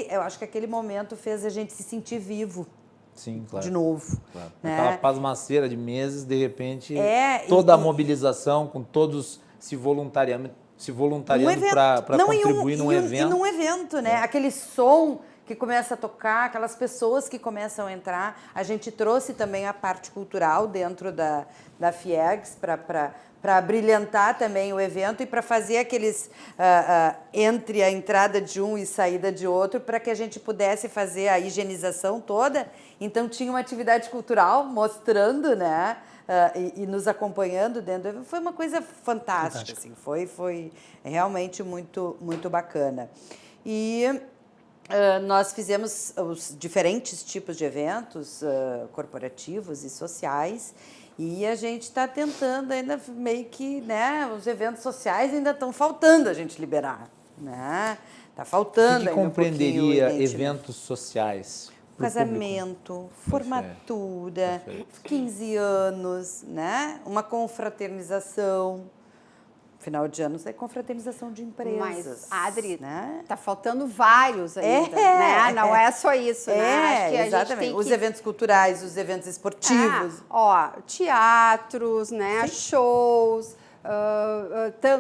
eu acho que aquele momento fez a gente se sentir vivo Sim, claro. de novo. Claro. Né? Aquela pasmaceira de meses, de repente, E- toda a e- mobilização, com todos se voluntariando evento. para Não, contribuir num evento. E num evento, né? Aquele som que começa a tocar, aquelas pessoas que começam a entrar. A gente trouxe também a parte cultural dentro da Fiergs para brilhantar também o evento e para fazer aqueles entre a entrada de um e saída de outro, para que a gente pudesse fazer a higienização toda. Então tinha uma atividade cultural mostrando, né? E nos acompanhando dentro do evento. Foi uma coisa fantástica. Assim, foi realmente muito, muito bacana. E nós fizemos os diferentes tipos de eventos corporativos e sociais. E a gente está tentando ainda meio que, né, os eventos sociais ainda estão faltando a gente liberar, né? Está faltando O que ainda um pouquinho, compreenderia evidentemente. eventos sociais? pro Casamento, formatura, Perfeito. 15 anos, né? Uma confraternização. Final de anos é confraternização de empresas. Mas, Adri, né? tá faltando vários ainda, né? Não é só isso, né? Acho que a exatamente. gente tem Os que... eventos culturais, os eventos esportivos. Teatros, né? Shows,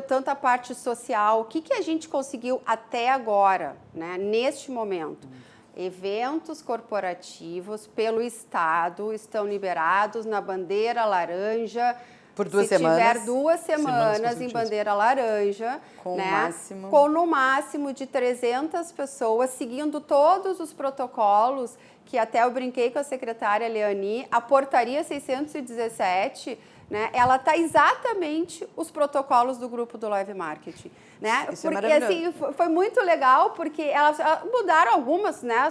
tanta parte social. O que a gente conseguiu até agora, né? Neste momento? Eventos corporativos pelo Estado estão liberados na bandeira laranja. Por 2 Se semanas. tiver 2 semanas em consecutivas. bandeira laranja, Com né? máximo. Com no máximo de 300 pessoas, seguindo todos os protocolos, que até eu brinquei com a secretária Leani, a portaria 617, né? Ela está exatamente os protocolos do grupo do Live Marketing, né? Isso é porque maravilhoso. assim, foi muito legal, porque elas mudaram algumas, né?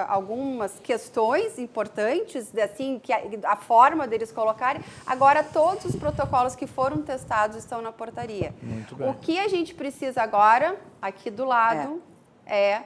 Algumas questões importantes, assim, que a forma deles colocarem. Agora, todos os protocolos que foram testados estão na portaria. Muito bem. O que a gente precisa agora, aqui do lado, é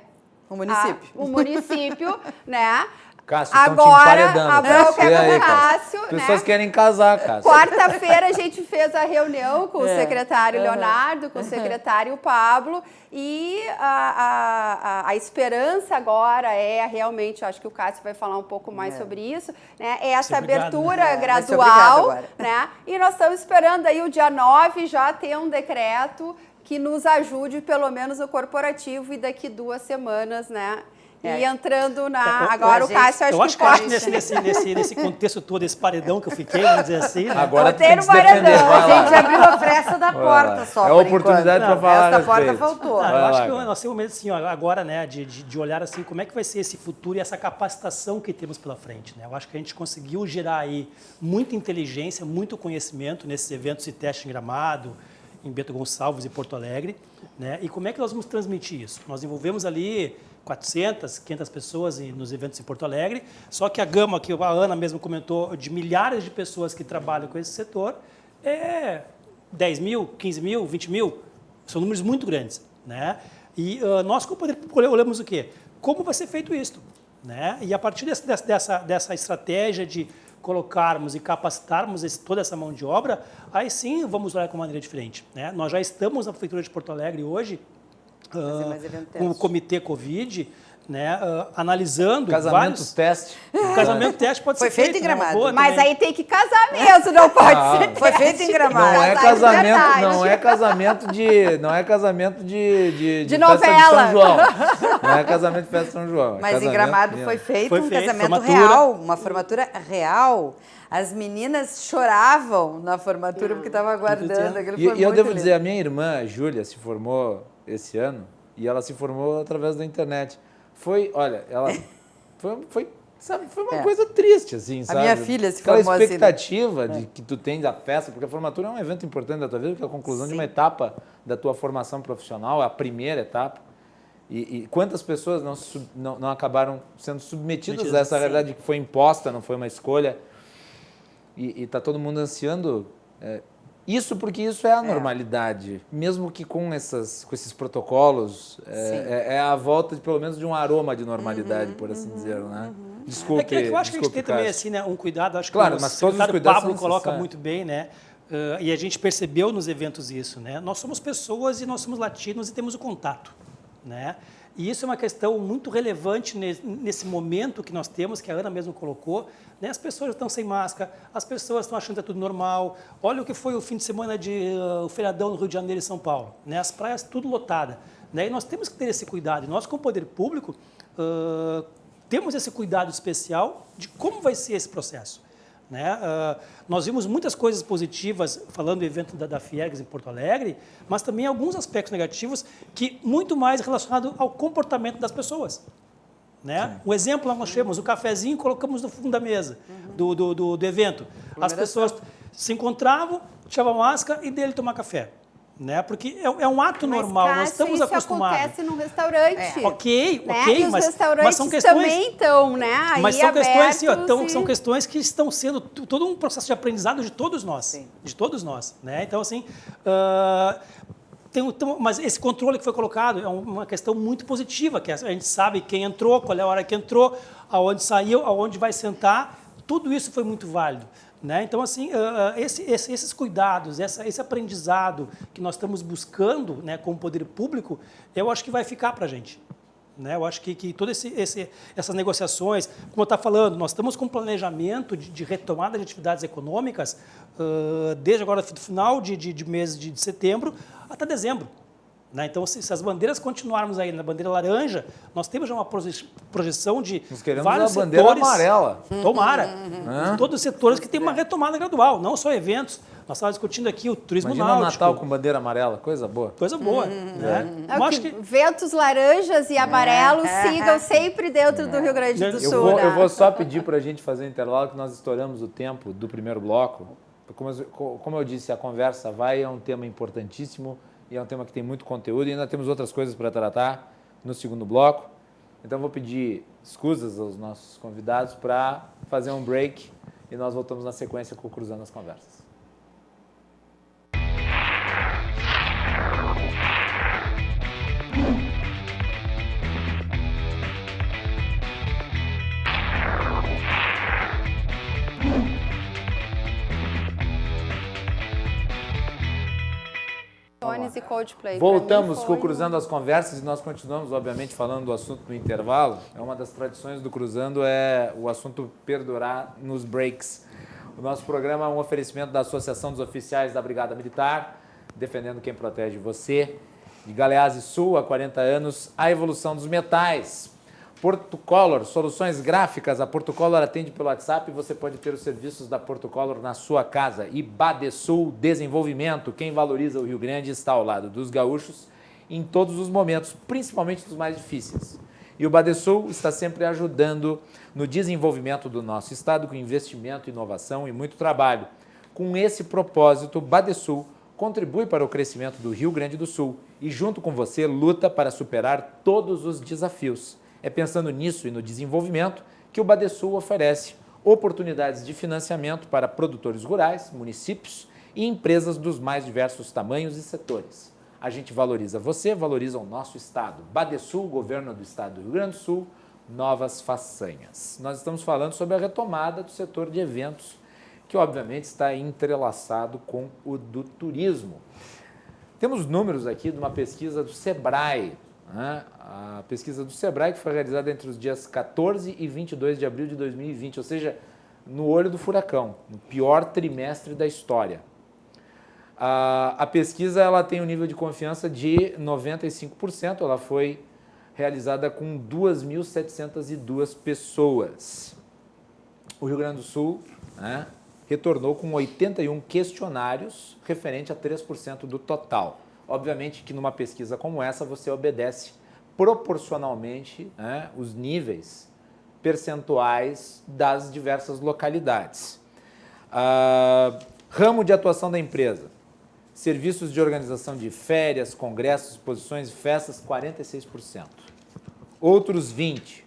O município. o município, né? Cássio, estão te Agora, emparedando. a boca E é aí, com o Cássio, As pessoas né? querem casar, Cássio. Quarta-feira a gente fez a reunião com o secretário Uhum. Leonardo, com o secretário Pablo, e a esperança agora é realmente, acho que o Cássio vai falar um pouco mais sobre isso, né? É essa Obrigado, abertura né? Vai ser obrigado gradual, agora. né? E nós estamos esperando aí o dia 9 já ter um decreto que nos ajude, pelo menos no corporativo, e daqui 2 semanas, né? E entrando É, agora o Cássio, eu acho acho que que nesse contexto todo, esse paredão que eu fiquei, vamos dizer assim, né? Agora Botei tem no que se defender. paredão. Vai A lá. gente abriu a fresta da porta só. É a por oportunidade enquanto. para falar a Essa porta respeito. faltou. Não, Vai eu acho lá, que cara. nós temos medo, assim, ó, agora, né, de olhar assim, como é que vai ser esse futuro e essa capacitação que temos pela frente, né? Eu acho que a gente conseguiu gerar aí muita inteligência, muito conhecimento nesses eventos de teste em Gramado, em Bento Gonçalves e Porto Alegre, né? E como é que nós vamos transmitir isso? Nós envolvemos ali 400, 500 pessoas nos eventos em Porto Alegre, só que a gama que a Ana mesmo comentou, de milhares de pessoas que trabalham com esse setor, é 10 mil, 15 mil, 20 mil, são números muito grandes, né? E nós, como poder público, olhamos o quê? Como vai ser feito isso, né? E a partir dessa estratégia de colocarmos e capacitarmos toda essa mão de obra, aí sim vamos olhar de uma maneira diferente, né? Nós já estamos na Prefeitura de Porto Alegre hoje, com o Comitê Covid, né, analisando Casamentos teste. O casamento teste pode Foi ser feito em Gramado. boa Mas também. aí tem que casar mesmo, não pode ser. Foi feito em Gramado. Não é Casar de casamento, verdade. não é casamento de De festa novela. de São João. Não é casamento de festa de São João. é Mas em casamento Gramado mesmo. foi feito Foi um feito, casamento formatura. real, uma formatura real. As meninas choravam na formatura porque estavam aguardando. Aquilo foi E eu muito devo lindo. dizer, a minha irmã, a Júlia, se formou esse ano e ela se formou através da internet. Foi, olha, ela sabe, foi uma coisa triste, assim, sabe? minha filha se Aquela formou assim, né? expectativa de que tu tens da festa, porque a formatura é um evento importante da tua vida, porque é a conclusão de uma etapa da tua formação profissional, a primeira etapa. E quantas pessoas não acabaram sendo submetidas a essa realidade que foi imposta, não foi uma escolha. E está todo mundo ansiando isso, porque isso é a normalidade. Mesmo que com esses protocolos, é a volta, pelo menos, de um aroma de normalidade, por assim dizer, né? Desculpe, que eu acho que a gente tem também Cássio. assim, né, um cuidado, acho que Claro, o mas todos os secretário cuidados Pablo são coloca necessários. muito bem, né? E a gente percebeu nos eventos isso, né? Nós somos pessoas e nós somos latinos e temos o contato, né? E isso é uma questão muito relevante nesse momento que nós temos, que a Ana mesmo colocou, né? As pessoas estão sem máscara, as pessoas estão achando que é tudo normal. Olha o que foi o fim de semana o feriadão no Rio de Janeiro e São Paulo, né? As praias tudo lotadas, né? E nós temos que ter esse cuidado. E nós, como poder público, temos esse cuidado especial de como vai ser esse processo, né? Nós vimos muitas coisas positivas falando do evento da Fiergs em Porto Alegre, mas também alguns aspectos negativos que muito mais relacionado ao comportamento das pessoas, né? Um exemplo, nós temos o cafezinho, colocamos no fundo da mesa do evento. As pessoas se encontravam, tiravam máscara e dele tomar café, né? Porque é um ato normal, Cássio, nós estamos isso acostumados. acontece num restaurante. Ok, né? ok, E os mas restaurantes são questões... também estão, né? Aí Mas são questões, assim, ó, abertos são questões que estão sendo todo um processo de aprendizado de todos nós, né? Então, assim, mas esse controle que foi colocado é uma questão muito positiva, que a gente sabe quem entrou, qual é a hora que entrou, aonde saiu, aonde vai sentar, tudo isso foi muito válido, né? Então, assim, esses cuidados, esse aprendizado que nós estamos buscando, né, como poder público, eu acho que vai ficar para a gente. Né? Eu acho que todas essas negociações, como eu estava falando, nós estamos com um planejamento de retomada de atividades econômicas desde agora, final de mês de setembro até dezembro. Né? Então, se as bandeiras continuarmos aí na bandeira laranja, nós temos já uma projeção de Nós queremos vários a bandeira setores. amarela. Tomara. De todos os setores que tem uma retomada gradual, não só eventos. Nós estávamos discutindo aqui o turismo Imagina o náutico. Natal com bandeira amarela, coisa boa. Coisa boa. Né? É Eu o acho que que ventos laranjas e amarelos sigam sempre dentro do Rio Grande do Sul. Eu né? vou só pedir para a gente fazer um intervalo, que nós estouramos o tempo do primeiro bloco. Como eu disse, a conversa é um tema importantíssimo e é um tema que tem muito conteúdo e ainda temos outras coisas para tratar no segundo bloco. Então, eu vou pedir escusas aos nossos convidados para fazer um break e nós voltamos na sequência com o Cruzando as Conversas. Stones e Coldplay. Voltamos Pra mim com o foi Cruzando as Conversas e nós continuamos, obviamente, falando do assunto no intervalo. É uma das tradições do Cruzando, é o assunto perdurar nos breaks. O nosso programa é um oferecimento da Associação dos Oficiais da Brigada Militar, defendendo quem protege você. De Galeazzi Sul, há 40 anos, a evolução dos metais. Portocolor, soluções gráficas. A Portocolor atende pelo WhatsApp e você pode ter os serviços da Portocolor na sua casa. E Badesul Desenvolvimento, quem valoriza o Rio Grande está ao lado dos gaúchos em todos os momentos, principalmente dos mais difíceis. E o Badesul está sempre ajudando no desenvolvimento do nosso estado com investimento, inovação e muito trabalho. Com esse propósito, o Badesul contribui para o crescimento do Rio Grande do Sul e, junto com você, luta para superar todos os desafios. É pensando nisso e no desenvolvimento que o Badesul oferece oportunidades de financiamento para produtores rurais, municípios e empresas dos mais diversos tamanhos e setores. A gente valoriza você, valoriza o nosso estado. Badesul, governo do estado do Rio Grande do Sul, novas façanhas. Nós estamos falando sobre a retomada do setor de eventos, que obviamente está entrelaçado com o do turismo. Temos números aqui de uma pesquisa do Sebrae, né? A pesquisa do Sebrae que foi realizada entre os dias 14 e 22 de abril de 2020, ou seja, no olho do furacão, no pior trimestre da história. A pesquisa ela tem um nível de confiança de 95%, ela foi realizada com 2.702 pessoas. O Rio Grande do Sul, né, retornou com 81 questionários, referente a 3% do total. Obviamente que numa pesquisa como essa você obedece proporcionalmente, né, os níveis percentuais das diversas localidades. Ramo de atuação da empresa: serviços de organização de férias, congressos, exposições e festas, 46%. Outros 20%.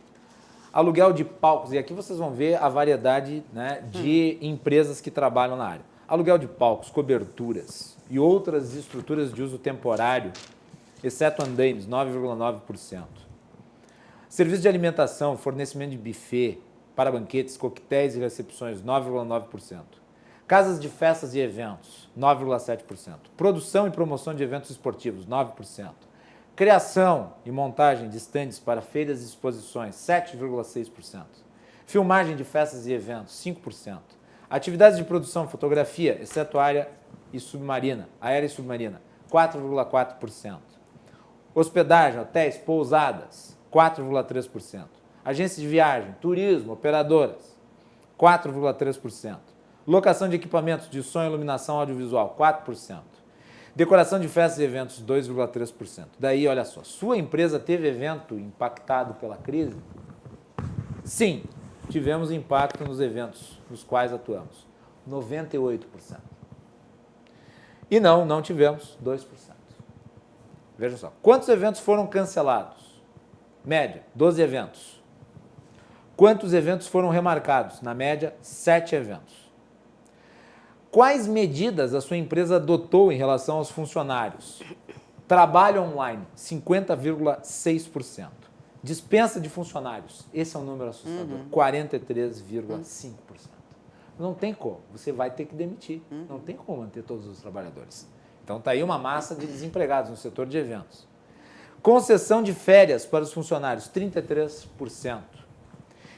Aluguel de palcos, e aqui vocês vão ver a variedade, né, de empresas que trabalham na área. Aluguel de palcos, coberturas e outras estruturas de uso temporário, exceto andaimes, 9,9%. Serviço de alimentação, fornecimento de buffet para banquetes, coquetéis e recepções, 9,9%. Casas de festas e eventos, 9,7%. Produção e promoção de eventos esportivos, 9%. Criação e montagem de estandes para feiras e exposições, 7,6%. Filmagem de festas e eventos, 5%. Atividades de produção, fotografia, exceto aérea e submarina, 4,4%. Hospedagem, hotéis, pousadas, 4,3%. Agências de viagem, turismo, operadoras, 4,3%. Locação de equipamentos de som e iluminação audiovisual, 4%. Decoração de festas e eventos, 2,3%. Daí, olha só, sua empresa teve evento impactado pela crise? Sim, tivemos impacto nos eventos nos quais atuamos, 98%. E não tivemos 2%. Vejam só, quantos eventos foram cancelados? Média, 12 eventos. Quantos eventos foram remarcados? Na média, 7 eventos. Quais medidas a sua empresa adotou em relação aos funcionários? Trabalho online, 50,6%. Dispensa de funcionários, esse é um número assustador, 43,5%. Não tem como, você vai ter que demitir, não tem como manter todos os trabalhadores. Então está aí uma massa de desempregados no setor de eventos. Concessão de férias para os funcionários, 33%.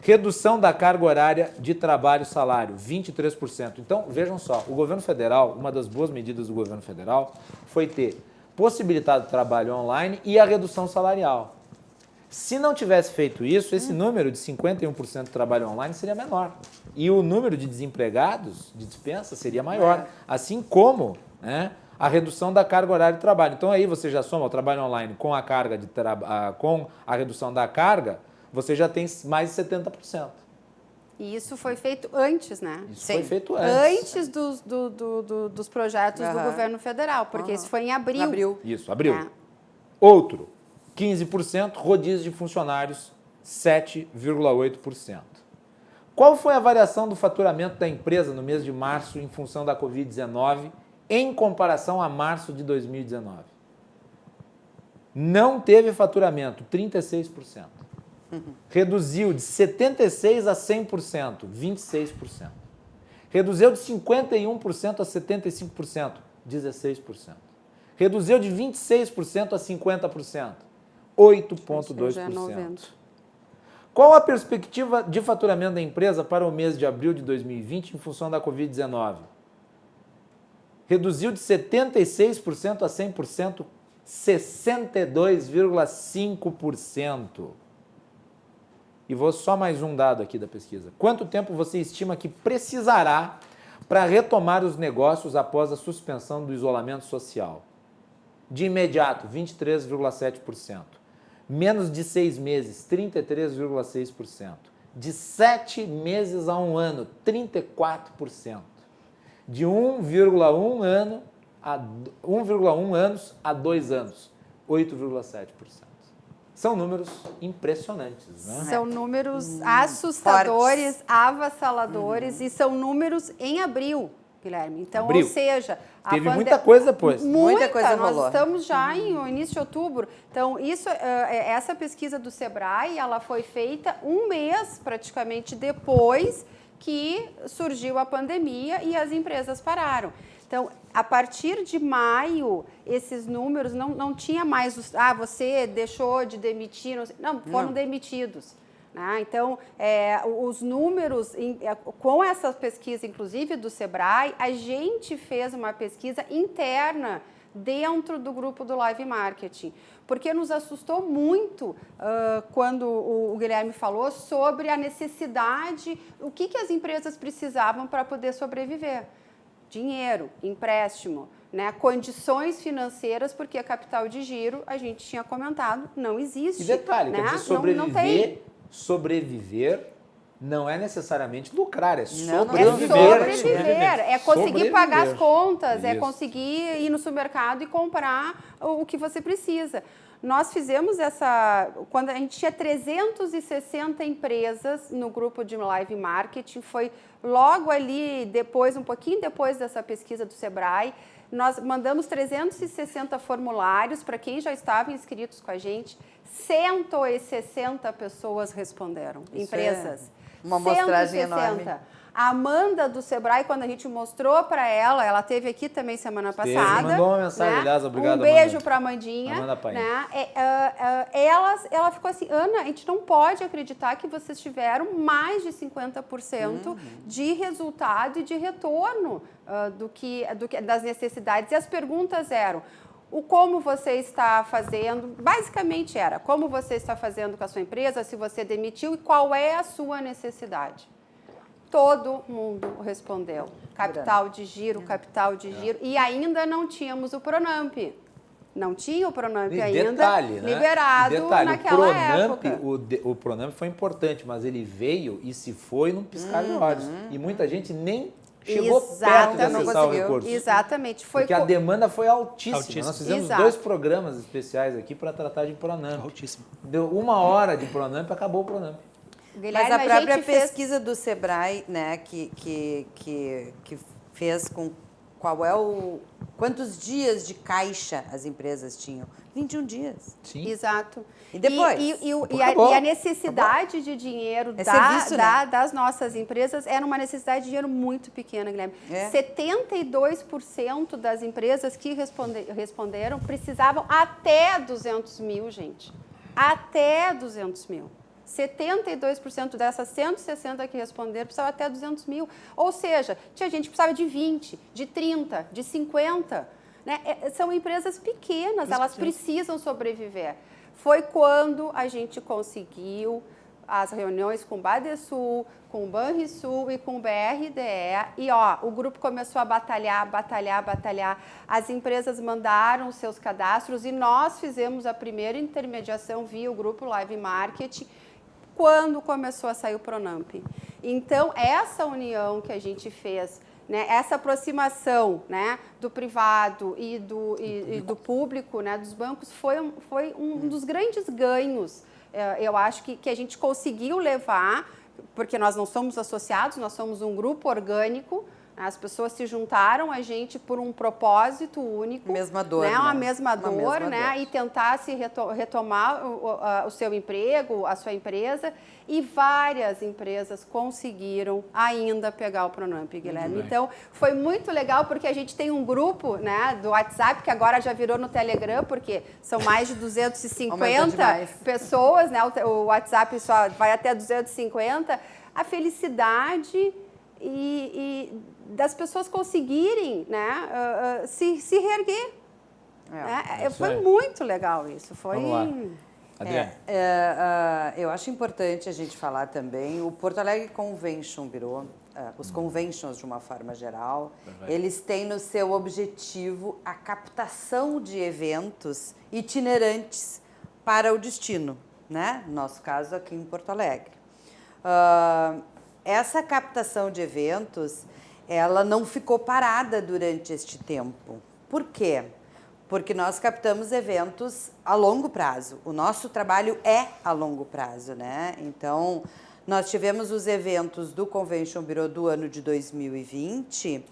Redução da carga horária de trabalho salário, 23%. Então, vejam só, o governo federal, uma das boas medidas do governo federal foi ter possibilitado o trabalho online e a redução salarial. Se não tivesse feito isso, esse número de 51% de trabalho online seria menor. E o número de desempregados, de dispensa, seria maior. Assim como, né, a redução da carga horária de trabalho. Então, aí você já soma o trabalho online com a carga de com a redução da carga, você já tem mais de 70%. E isso foi feito antes, né? Isso foi feito antes. Antes dos projetos do governo federal, porque isso foi em abril. Isso, abril. Outro, 15%, rodízio de funcionários, 7,8%. Qual foi a variação do faturamento da empresa no mês de março em função da Covid-19 em comparação a março de 2019? Não teve faturamento, 36%. Reduziu de 76% a 100%, 26%. Reduziu de 51% a 75%, 16%. Reduziu de 26% a 50%, 8,2%. Qual a perspectiva de faturamento da empresa para o mês de abril de 2020 em função da Covid-19? Reduziu de 76% a 100%, 62,5%. E vou só mais um dado aqui da pesquisa. Quanto tempo você estima que precisará para retomar os negócios após a suspensão do isolamento social? De imediato, 23,7%. Menos de 6 meses, 33,6%. De 7 meses a 1 ano, 34%. De 1,1 anos a 2 anos, 8,7%. São números impressionantes, né? São números assustadores, avassaladores e são números em abril, Guilherme. Então, Abril. ou seja... Teve muita coisa depois. Muita coisa nós rolou. estamos já no início de outubro. Então, essa pesquisa do Sebrae, ela foi feita um mês praticamente depois que surgiu a pandemia e as empresas pararam. Então, a partir de maio, esses números não tinha mais você deixou de demitir, não, foram demitidos. Né? Então, os números, com essa pesquisa, inclusive do Sebrae, a gente fez uma pesquisa interna dentro do grupo do Live Marketing, porque nos assustou muito quando o Guilherme falou sobre a necessidade, o que as empresas precisavam para poder sobreviver. Dinheiro, empréstimo, né? Condições financeiras, porque a capital de giro, a gente tinha comentado, não existe. E detalhe, né? quer dizer, sobreviver não é necessariamente lucrar, é sobreviver. É conseguir pagar as contas, é Isso. conseguir ir no supermercado e comprar o que você precisa. Nós fizemos quando a gente tinha 360 empresas no grupo de Live Marketing, foi logo ali depois, um pouquinho depois dessa pesquisa do Sebrae, nós mandamos 360 formulários para quem já estava inscritos com a gente, 160 pessoas responderam, Isso empresas. Uma amostragem 160. enorme. A Amanda do Sebrae, quando a gente mostrou para ela esteve aqui também semana passada. Mandou uma mensagem, né? aliás, obrigado, Um beijo Amanda. para a Amandinha. Amanda Paim. Né? Ela ficou assim, Ana, a gente não pode acreditar que vocês tiveram mais de 50% de resultado e de retorno das necessidades. E as perguntas eram, como você está fazendo, basicamente era, como você está fazendo com a sua empresa, se você demitiu e qual é a sua necessidade. Todo mundo respondeu. Capital de giro, capital de giro. E ainda não tínhamos o Pronamp. Não tinha o Pronamp ainda detalhe, liberado naquela época. O Pronamp foi importante, mas ele veio e se foi num piscar de olhos. E muita gente nem chegou perto de acessar o recurso. Exatamente. Porque a demanda foi altíssima. Nós fizemos Exato. 2 programas especiais aqui para tratar de Pronamp. Altíssimo. Deu 1 hora de Pronamp, acabou o Pronamp. Mas a própria pesquisa do Sebrae, né, que fez com quantos dias de caixa as empresas tinham? 21 dias. Sim. Exato. E depois? E a necessidade de dinheiro serviço, né? das nossas empresas era uma necessidade de dinheiro muito pequena, Guilherme. 72% das empresas que responderam precisavam até 200 mil, gente. Até 200 mil. 72% dessas 160 que responderam precisavam até 200 mil. Ou seja, tinha gente que precisava de 20, de 30, de 50. Né? São empresas pequenas, elas precisam sobreviver. Foi quando a gente conseguiu as reuniões com o Badesul, com o Banrisul e com o BRDE. E o grupo começou a batalhar. As empresas mandaram seus cadastros e nós fizemos a primeira intermediação via o grupo Live Marketing, quando começou a sair o Pronamp. Então, essa união que a gente fez, né, essa aproximação, né, do privado e do público, né, dos bancos, foi um dos grandes ganhos. Eu acho que a gente conseguiu levar, porque nós não somos associados, nós somos um grupo orgânico. As pessoas se juntaram a gente por um propósito único. Mesma dor, né? Uma né? mesma dor, né? E tentar se retomar o seu emprego, a sua empresa. E várias empresas conseguiram ainda pegar o Pronamp, Guilherme. Então, foi muito legal, porque a gente tem um grupo, né, do WhatsApp, que agora já virou no Telegram, porque são mais de 250 pessoas, né? O WhatsApp só vai até 250. A felicidade e das pessoas conseguirem, né, se reerguer. Foi muito legal isso. Foi... Vamos lá. Adriane? Eu acho importante a gente falar também, o Porto Alegre Convention Bureau, os conventions de uma forma geral, eles têm no seu objetivo a captação de eventos itinerantes para o destino, né? No nosso caso aqui em Porto Alegre. Essa captação de eventos, ela não ficou parada durante este tempo. Por quê? Porque nós captamos eventos a longo prazo. O nosso trabalho é a longo prazo, né? Então, nós tivemos os eventos do Convention Bureau do ano de 2020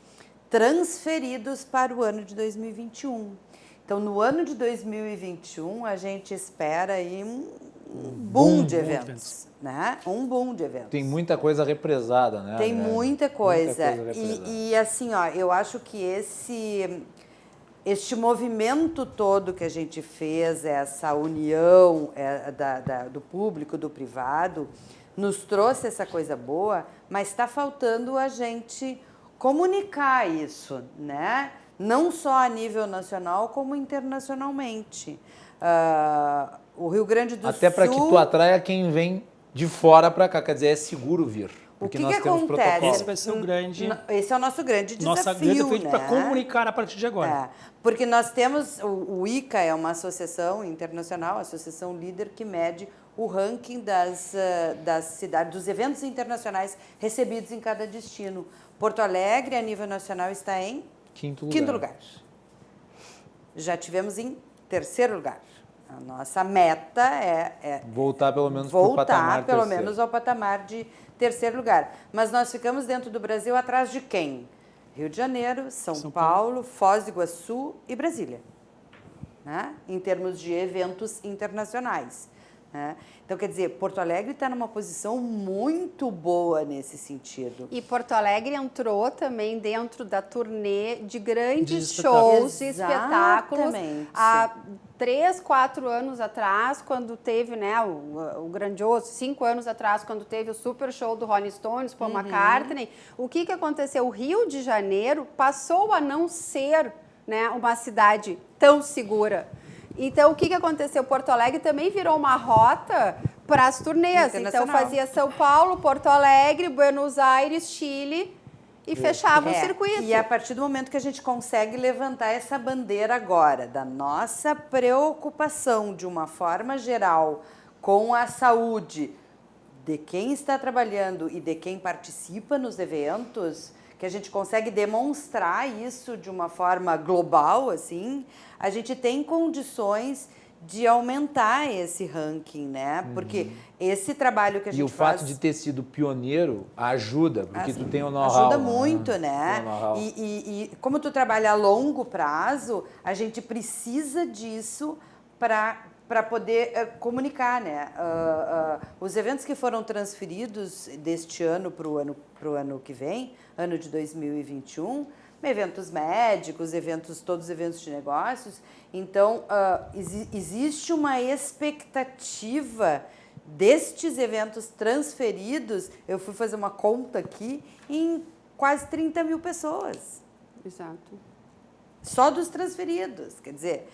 transferidos para o ano de 2021. Então, no ano de 2021, a gente espera aí um boom de eventos, né? Um boom de eventos. Tem muita coisa represada, né? Tem muita coisa. represada. E assim, ó, eu acho que este movimento todo que a gente fez, essa união do público, do privado, nos trouxe essa coisa boa, mas está faltando a gente comunicar isso, né? Não só a nível nacional, como internacionalmente. O Rio Grande do Sul... Até para que tu atraia quem vem de fora para cá, quer dizer, é seguro vir. Porque nós temos protocolos. Esse vai ser o grande... Esse é o nosso grande desafio, nossa grande feito né? para comunicar a partir de agora. Porque nós temos... O ICA é uma associação internacional, associação líder que mede o ranking das cidades, dos eventos internacionais recebidos em cada destino. Porto Alegre, a nível nacional, está em Quinto lugar. Já tivemos em terceiro lugar. A nossa meta é voltar pelo menos para o patamar pelo terceiro. menos ao patamar de terceiro lugar. Mas nós ficamos dentro do Brasil atrás de quem? Rio de Janeiro, São Paulo, Foz do Iguaçu e Brasília, né? Em termos de eventos internacionais, né? Então, quer dizer, Porto Alegre está numa posição muito boa nesse sentido. E Porto Alegre entrou também dentro da turnê de grandes De shows e espetáculos. espetáculos. Há 3, 4 anos atrás, quando teve, né, o grandioso, 5 anos atrás, quando teve o super show do Rolling Stones, Paul McCartney, o que aconteceu? O Rio de Janeiro passou a não ser, né, uma cidade tão segura. Então, o que aconteceu? Porto Alegre também virou uma rota para as turnês. Então, fazia São Paulo, Porto Alegre, Buenos Aires, Chile e fechava o circuito. E a partir do momento que a gente consegue levantar essa bandeira agora, da nossa preocupação de uma forma geral com a saúde de quem está trabalhando e de quem participa nos eventos, que a gente consegue demonstrar isso de uma forma global, assim, a gente tem condições de aumentar esse ranking, né? Porque esse trabalho que a gente faz... E o fato de ter sido pioneiro ajuda, porque tu tem o know-how. Ajuda muito, né? E como tu trabalha a longo prazo, a gente precisa disso para poder comunicar, né? Os eventos que foram transferidos deste ano para o ano que vem, ano de 2021, eventos médicos, todos os eventos de negócios. Então, existe uma expectativa destes eventos transferidos, eu fui fazer uma conta aqui, em quase 30 mil pessoas. Exato. Só dos transferidos. Quer dizer,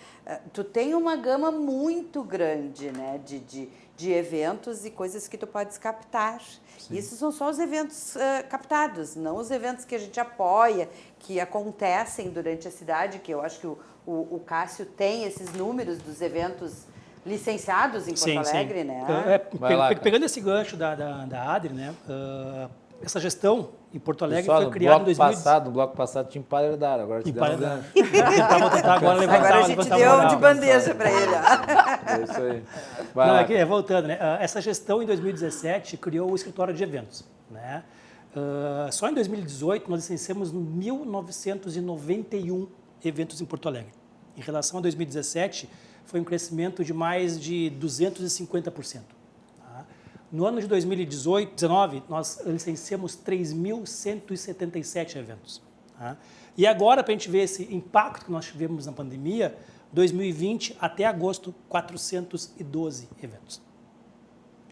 tu tem uma gama muito grande, né, de eventos e coisas que tu podes captar. Sim. Isso são só os eventos captados, não os eventos que a gente apoia, que acontecem durante a cidade, que eu acho que o Cássio tem esses números dos eventos licenciados em Porto Alegre, né? Pegando esse gancho da Adri, né? Essa gestão em Porto Alegre pessoal, foi criada em 2018. No bloco passado tinha emparedado, agora te deram um gancho. Vou tentar agora levantar. Agora a gente deu de bandeja para ele. É isso aí. Voltando, né? Essa gestão em 2017 criou o escritório de eventos, né? Só em 2018 nós licenciamos 1.991 eventos em Porto Alegre. Em relação a 2017, foi um crescimento de mais de 250%. No ano de 2019, nós licenciamos 3.177 eventos. Tá? E agora, para a gente ver esse impacto que nós tivemos na pandemia, 2020 até agosto, 412 eventos.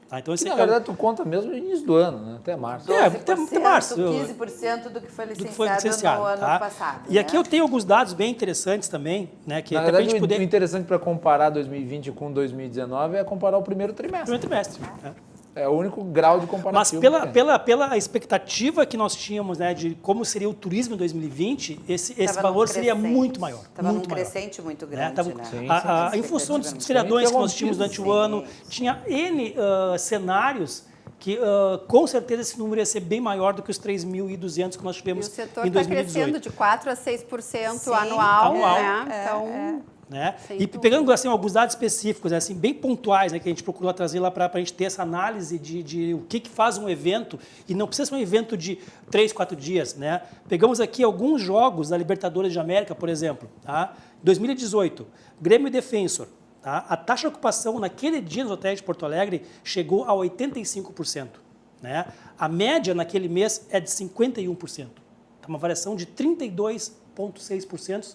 Tá? Então, Que, na verdade, tu conta mesmo no início do ano, né? Até março. Até março. 15% do que foi licenciado, no ano passado. E aqui eu tenho alguns dados bem interessantes também, né? Que Na até pra verdade, gente poder... o interessante para comparar 2020 com 2019 é comparar o primeiro trimestre. É o único grau de comparativo. Mas pela expectativa que nós tínhamos, né, de como seria o turismo em 2020, esse valor seria muito maior. Estava num crescente muito grande, Em função dos feriadões que nós tínhamos durante o ano, tinha N cenários que com certeza esse número ia ser bem maior do que os 3.200 que nós tivemos em 2018. E o setor está crescendo de 4% a 6% anual. Né? Então... Né? E pegando assim, alguns dados específicos, assim, bem pontuais, né, que a gente procurou trazer lá para a gente ter essa análise de o que faz um evento, e não precisa ser um evento de 3, 4 dias. Né? Pegamos aqui alguns jogos da Libertadores de América, por exemplo. Tá? 2018, Grêmio e Defensor. Tá? A taxa de ocupação naquele dia nos hotéis de Porto Alegre chegou a 85%. Né? A média naquele mês é de 51%. Tá? Uma variação de 32,6%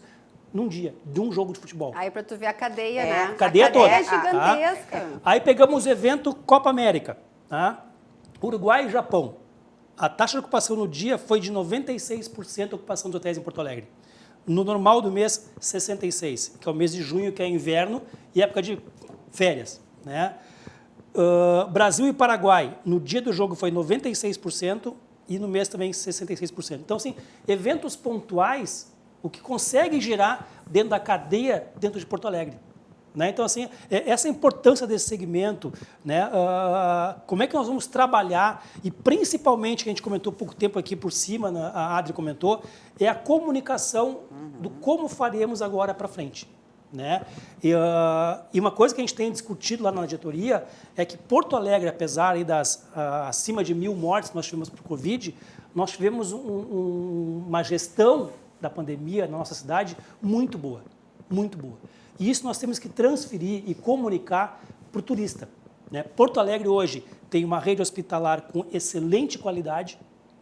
num dia, de um jogo de futebol. Aí para tu ver a cadeia, né? A cadeia toda. É gigantesca. Aí pegamos o evento Copa América. Tá? Uruguai e Japão. A taxa de ocupação no dia foi de 96% de ocupação dos hotéis em Porto Alegre. No normal do mês, 66%, que é o mês de junho, que é inverno e época de férias. Né? Brasil e Paraguai, no dia do jogo foi 96% e no mês também 66%. Então, assim, eventos pontuais, o que consegue gerar dentro da cadeia dentro de Porto Alegre. Né? Então, assim, essa importância desse segmento, né? Como é que nós vamos trabalhar, e principalmente, que a gente comentou pouco tempo aqui por cima, né? A Adri comentou, é a comunicação do como faremos agora para frente. Né? E uma coisa que a gente tem discutido lá na diretoria é que Porto Alegre, apesar aí das acima de 1.000 mortes que nós tivemos por Covid, nós tivemos uma gestão da pandemia na nossa cidade muito boa, muito boa. E isso nós temos que transferir e comunicar para o turista. Né? Porto Alegre hoje tem uma rede hospitalar com excelente qualidade,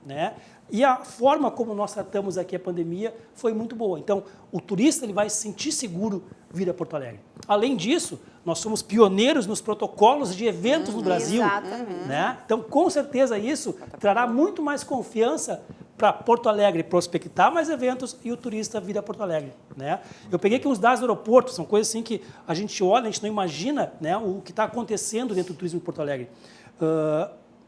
né? E a forma como nós tratamos aqui a pandemia foi muito boa. Então, o turista ele vai se sentir seguro vir a Porto Alegre. Além disso, nós somos pioneiros nos protocolos de eventos no Brasil. Exatamente. Né? Então, com certeza, isso trará muito mais confiança para Porto Alegre prospectar mais eventos e o turista vir a Porto Alegre. Né? Eu peguei aqui uns dados do aeroporto, são coisas assim que a gente olha, a gente não imagina, né, o que está acontecendo dentro do turismo de Porto Alegre.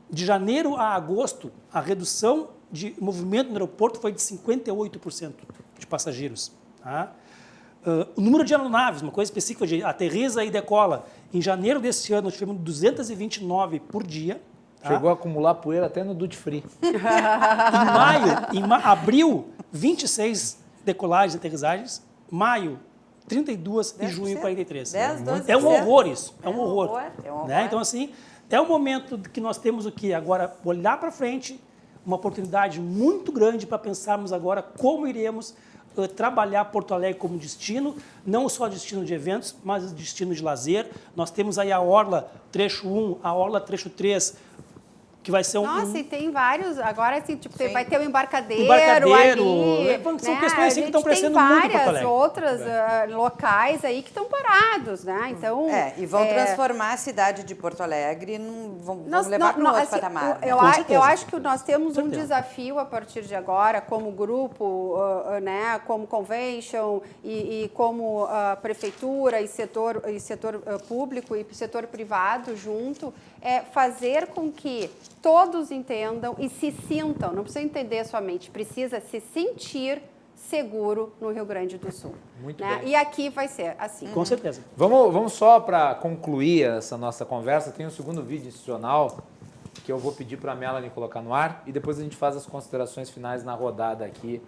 De janeiro a agosto, a redução de movimento no aeroporto foi de 58% de passageiros. Tá? O número de aeronaves, uma coisa específica de aterriza e decola, em janeiro desse ano nós tivemos 229 por dia. Tá? Chegou a acumular poeira até no duty free. Abril, 26 decolagens e aterrissagens, maio, 32 e junho, 43. 10, 12%. É um horror isso, é um horror. É um horror. Né? Então, assim, é o momento que nós temos o quê? Agora, olhar para frente, uma oportunidade muito grande para pensarmos agora como iremos trabalhar Porto Alegre como destino, não só destino de eventos, mas destino de lazer. Nós temos aí a Orla Trecho 1, a Orla Trecho 3, que vai ser Nossa, e tem vários, agora assim, tipo, vai ter o embarcadeiro ali, são né? questões assim que estão crescendo muito em Porto Tem Alegre. várias outras locais aí que estão parados, né? Então, e vão transformar a cidade de Porto Alegre, vão levar para um outro patamar. Eu acho que nós temos um desafio a partir de agora, como grupo, né, como convention e como prefeitura e setor público e setor privado junto, é fazer com que todos entendam e se sintam, não precisa entender somente, precisa se sentir seguro no Rio Grande do Sul. Muito né? bem. E aqui vai ser assim. Com certeza. Vamos só para concluir essa nossa conversa, tem um segundo vídeo institucional que eu vou pedir para a Melanie colocar no ar e depois a gente faz as considerações finais na rodada aqui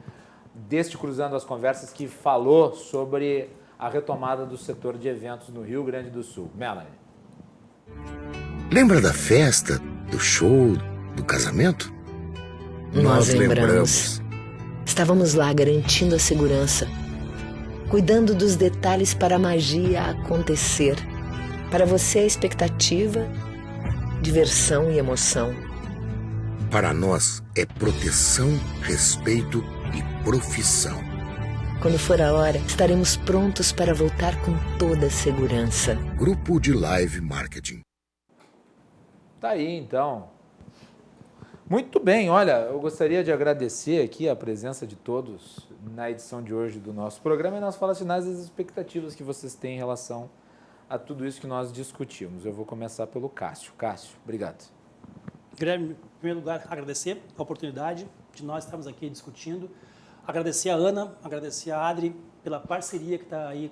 deste Cruzando as Conversas que falou sobre a retomada do setor de eventos no Rio Grande do Sul. Melanie. Lembra da festa, do show, do casamento? Nós lembramos. Estávamos lá garantindo a segurança, cuidando dos detalhes para a magia acontecer. Para você a expectativa, diversão e emoção. Para nós é proteção, respeito e profissão. Quando for a hora, estaremos prontos para voltar com toda a segurança. Grupo de Live Marketing. Tá aí, então. Muito bem, olha, eu gostaria de agradecer aqui a presença de todos na edição de hoje do nosso programa e nas falas finais das expectativas que vocês têm em relação a tudo isso que nós discutimos. Eu vou começar pelo Cássio. Cássio, obrigado. Guilherme, em primeiro lugar, agradecer a oportunidade de nós estarmos aqui discutindo. Agradecer a Ana, agradecer a Adri pela parceria que está aí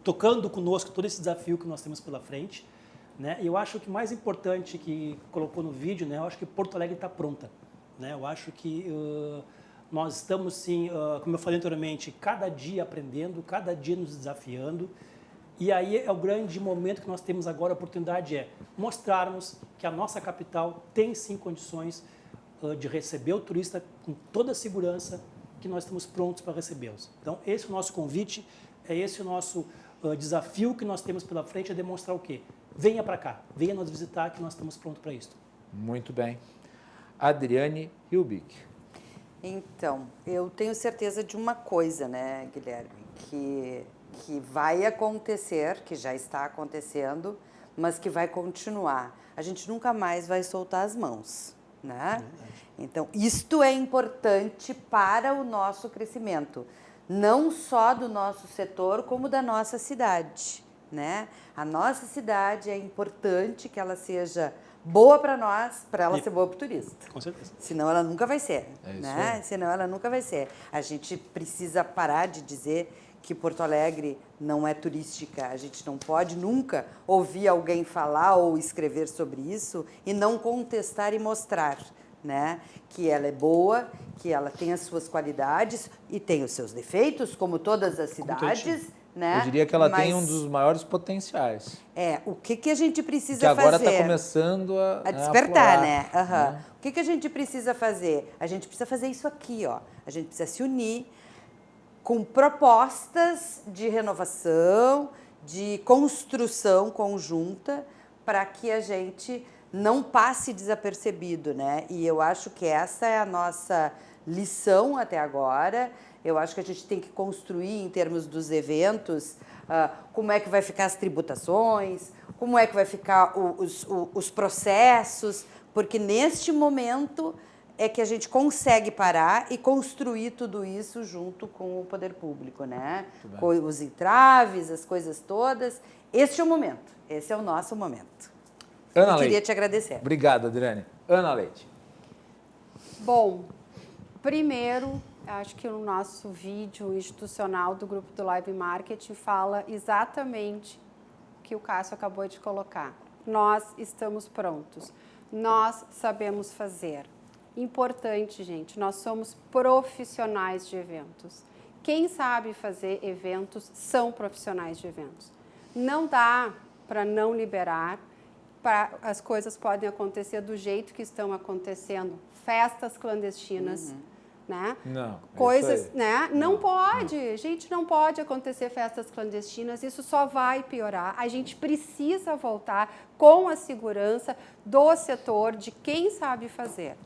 tocando conosco todo esse desafio que nós temos pela frente. Né? E eu acho que o mais importante que colocou no vídeo, né? Eu acho que Porto Alegre está pronta. Né? Eu acho que nós estamos, sim, como eu falei anteriormente, cada dia aprendendo, cada dia nos desafiando. E aí é o grande momento que nós temos agora, a oportunidade é mostrarmos que a nossa capital tem, sim, condições de receber o turista com toda a segurança, que nós estamos prontos para recebê-los. Então, esse é o nosso convite, é esse o nosso desafio que nós temos pela frente, é demonstrar o quê? Venha para cá, venha nos visitar, que nós estamos prontos para isso. Muito bem. Adriane Hilbig. Então, eu tenho certeza de uma coisa, né, Guilherme, que vai acontecer, que já está acontecendo, mas que vai continuar. A gente nunca mais vai soltar as mãos, né? Então, isto é importante para o nosso crescimento, não só do nosso setor, como da nossa cidade, né? A nossa cidade é importante que ela seja boa para nós, para ela ser boa para o turista. Com certeza. Senão ela nunca vai ser, isso né? aí. Senão ela nunca vai ser. A gente precisa parar de dizer que Porto Alegre não é turística. A gente não pode nunca ouvir alguém falar ou escrever sobre isso e não contestar e mostrar, né? Que ela é boa, que ela tem as suas qualidades e tem os seus defeitos, como todas as cidades, né? Eu diria que ela tem um Mas dos maiores potenciais. o que a gente precisa Que agora fazer? está começando A despertar, aflorar, né? Aham. O que a gente precisa fazer? A gente precisa fazer isso aqui, ó. A gente precisa se unir com propostas de renovação, de construção conjunta, para que a gente não passe desapercebido, né? E eu acho que essa é a nossa lição até agora. Eu acho que a gente tem que construir, em termos dos eventos, como é que vai ficar as tributações, como é que vai ficar os processos, porque neste momento é que a gente consegue parar e construir tudo isso junto com o poder público, né? Com os entraves, as coisas todas. Este é o momento, esse é o nosso momento. Ana Eu Leite. queria te agradecer. Obrigado, Adriane. Ana Leite. Bom, primeiro, acho que o nosso vídeo institucional do grupo do Live Marketing fala exatamente o que o Cássio acabou de colocar. Nós estamos prontos, nós sabemos fazer. Importante, gente, nós somos profissionais de eventos. Quem sabe fazer eventos são profissionais de eventos. Não dá para não liberar, as coisas podem acontecer do jeito que estão acontecendo. Festas clandestinas, né? Não, coisas, isso aí. né? Não pode, gente, não pode acontecer festas clandestinas, isso só vai piorar. A gente precisa voltar com a segurança do setor, de quem sabe fazer.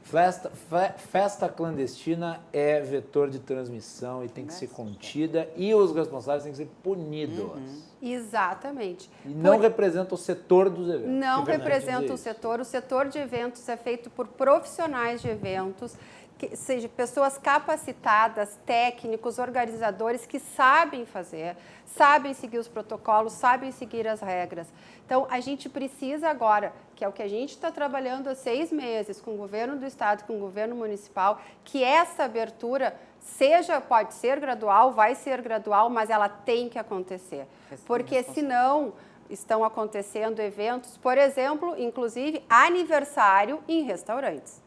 Festa clandestina é vetor de transmissão e tem que ser contida e os responsáveis têm que ser punidos. Exatamente. E não representa o setor dos eventos. Não É verdade representa dizer o isso. setor. O setor de eventos é feito por profissionais de eventos, que seja pessoas capacitadas, técnicos, organizadores que sabem fazer, sabem seguir os protocolos, sabem seguir as regras. Então, a gente precisa agora, que é o que a gente está trabalhando há 6 meses com o governo do estado, com o governo municipal, que essa abertura pode ser gradual, vai ser gradual, mas ela tem que acontecer. Porque senão estão acontecendo eventos, por exemplo, inclusive aniversário em restaurantes.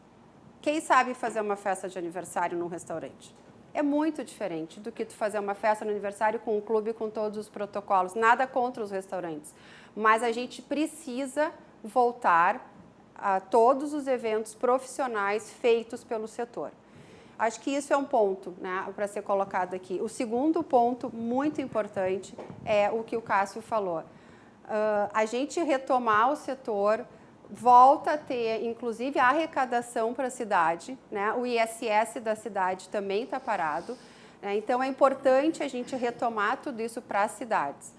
Quem sabe fazer uma festa de aniversário num restaurante? É muito diferente do que tu fazer uma festa de aniversário com um clube com todos os protocolos. Nada contra os restaurantes. Mas a gente precisa voltar a todos os eventos profissionais feitos pelo setor. Acho que isso é um ponto, né, para ser colocado aqui. O segundo ponto muito importante é o que o Cássio falou. A gente retomar o setor, volta a ter, inclusive, a arrecadação para a cidade, né? O ISS da cidade também está parado, né? Então, é importante a gente retomar tudo isso para as cidades.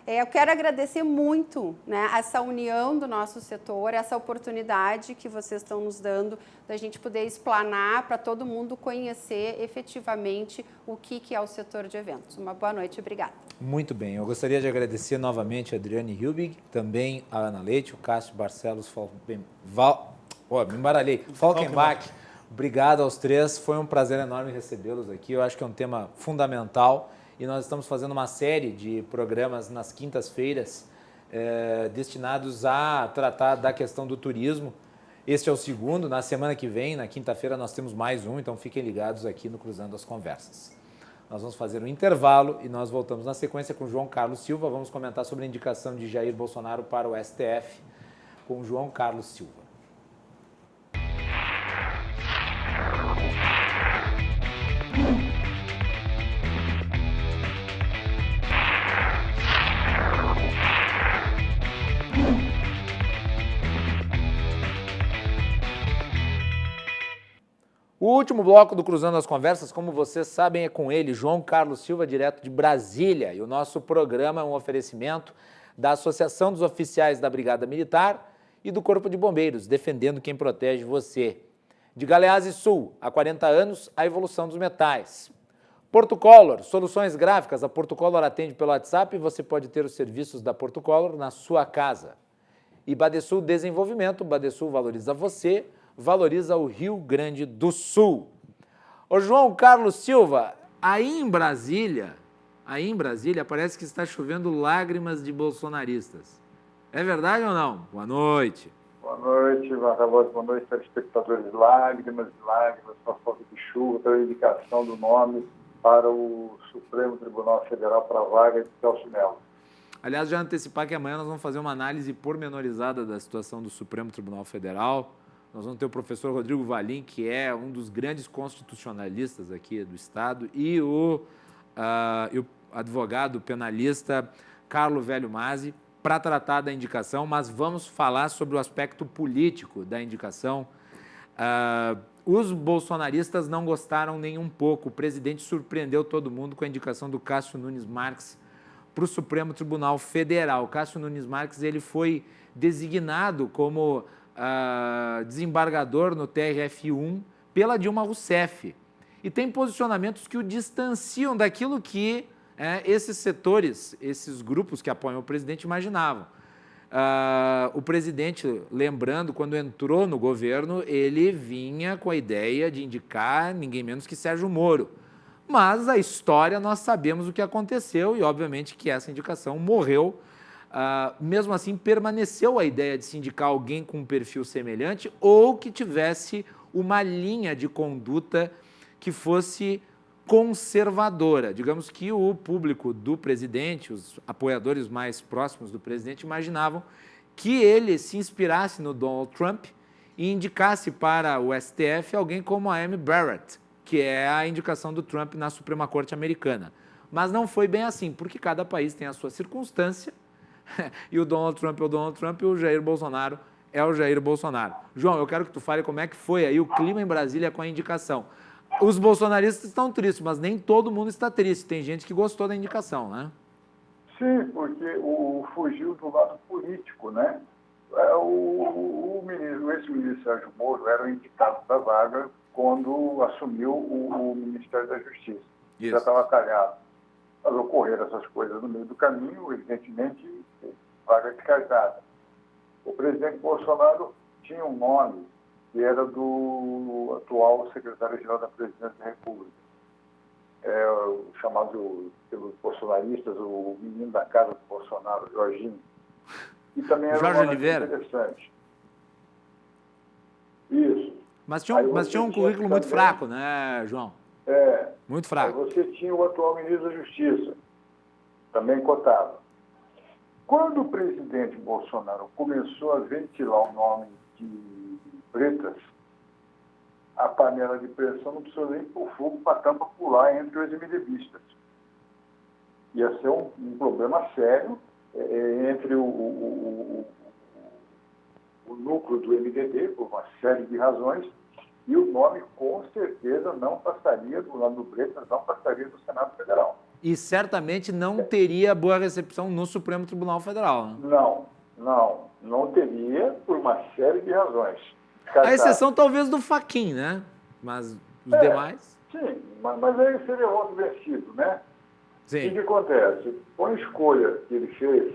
Eu quero agradecer muito, né, essa união do nosso setor, essa oportunidade que vocês estão nos dando da gente poder explanar para todo mundo conhecer efetivamente o que é o setor de eventos. Uma boa noite, obrigada. Muito bem, eu gostaria de agradecer novamente a Adriane Hilbig, também a Ana Leite, o Cássio Barcelos, Falkenbach. Obrigado aos três, foi um prazer enorme recebê-los aqui. Eu acho que é um tema fundamental e nós estamos fazendo uma série de programas nas quintas-feiras destinados a tratar da questão do turismo. Este é o segundo, na semana que vem, na quinta-feira, nós temos mais um, então fiquem ligados aqui no Cruzando as Conversas. Nós vamos fazer um intervalo e nós voltamos na sequência com João Carlos Silva. Vamos comentar sobre a indicação de Jair Bolsonaro para o STF com João Carlos Silva. O último bloco do Cruzando as Conversas, como vocês sabem, é com ele, João Carlos Silva, direto de Brasília. E o nosso programa é um oferecimento da Associação dos Oficiais da Brigada Militar e do Corpo de Bombeiros, defendendo quem protege você. De Galeazzi Sul, há 40 anos, a evolução dos metais. Porto Color, soluções gráficas. A Porto Color atende pelo WhatsApp e você pode ter os serviços da Porto Color na sua casa. E Badesul Desenvolvimento, Badesul valoriza você, valoriza o Rio Grande do Sul. Ô João Carlos Silva, aí em Brasília parece que está chovendo lágrimas de bolsonaristas. É verdade ou não? Boa noite. Boa noite, Marcos. Boa noite, telespectadores. Lágrimas, por falta de chuva, pela indicação do nome para o Supremo Tribunal Federal para a vaga de Celso Mello. Aliás, já antecipar que amanhã nós vamos fazer uma análise pormenorizada da situação do Supremo Tribunal Federal. Nós vamos ter o professor Rodrigo Valim, que é um dos grandes constitucionalistas aqui do Estado, e o advogado penalista Carlos Velho Mazzi, para tratar da indicação, mas vamos falar sobre o aspecto político da indicação. Os bolsonaristas não gostaram nem um pouco. O presidente surpreendeu todo mundo com a indicação do Cássio Nunes Marques para o Supremo Tribunal Federal. O Cássio Nunes Marques ele foi designado como desembargador no TRF1 pela Dilma Rousseff. E tem posicionamentos que o distanciam daquilo que esses setores, esses grupos que apoiam o presidente imaginavam. O presidente, lembrando, quando entrou no governo, ele vinha com a ideia de indicar ninguém menos que Sérgio Moro. Mas a história, nós sabemos o que aconteceu e, obviamente, que essa indicação morreu. Mesmo assim, permaneceu a ideia de se indicar alguém com um perfil semelhante ou que tivesse uma linha de conduta que fosse conservadora. Digamos que o público do presidente, os apoiadores mais próximos do presidente, imaginavam que ele se inspirasse no Donald Trump e indicasse para o STF alguém como a Amy Barrett, que é a indicação do Trump na Suprema Corte americana. Mas não foi bem assim, porque cada país tem a sua circunstância, e o Donald Trump é o Donald Trump e o Jair Bolsonaro é o Jair Bolsonaro. João, eu quero que tu fale como é que foi aí o clima em Brasília com a indicação. Os bolsonaristas estão tristes, mas nem todo mundo está triste. Tem gente que gostou da indicação, né? Sim, porque fugiu do lado político, né? O ex-ministro Sérgio Moro era o indicado da vaga quando assumiu o Ministério da Justiça. Isso. Já estava calhado. Mas ocorreram essas coisas no meio do caminho, evidentemente, vaga descartada. O presidente Bolsonaro tinha um nome que era do atual secretário-geral da Presidência da República, o chamado pelos bolsonaristas o menino da casa do Bolsonaro, Jorginho. E também era Jorge Oliveira. Interessante. Isso. Mas tinha um currículo muito fraco, né, João? Muito fraco. Aí você tinha o atual ministro da Justiça, também cotado. Quando o presidente Bolsonaro começou a ventilar o nome de Bretas, a panela de pressão não precisou nem pôr fogo para a tampa pular entre os MDBistas. Ia ser um problema sério entre o núcleo do MDB, por uma série de razões, e o nome com certeza não passaria, do nome do Bretas, não passaria do Senado Federal. e certamente não teria boa recepção no Supremo Tribunal Federal. Né? Não teria por uma série de razões. A exceção talvez do Fachin, né? Mas os demais... Sim, mas aí seria outro vencido, né? Sim. O que acontece? Com a escolha que ele fez,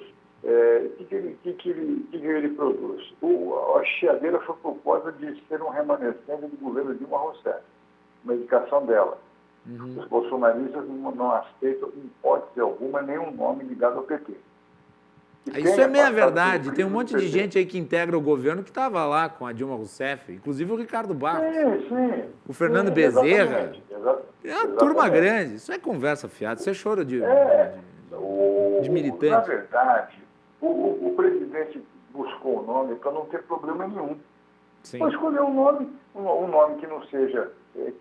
o que ele produz? A chiadeira foi proposta de ser um remanescente do governo Dilma Rousseff, uma indicação dela. Os bolsonaristas não aceitam, em hipótese alguma, nenhum nome ligado ao PT. Isso é meia verdade. Tem um monte de gente aí que integra o governo que estava lá com a Dilma Rousseff, inclusive o Ricardo Barros. Sim. O Fernando Bezerra. É uma turma Exatamente. grande. Isso é conversa fiada, isso é choro de militante. Na verdade, o presidente buscou o nome para não ter problema nenhum. Sim. Vou escolher um nome que não seja,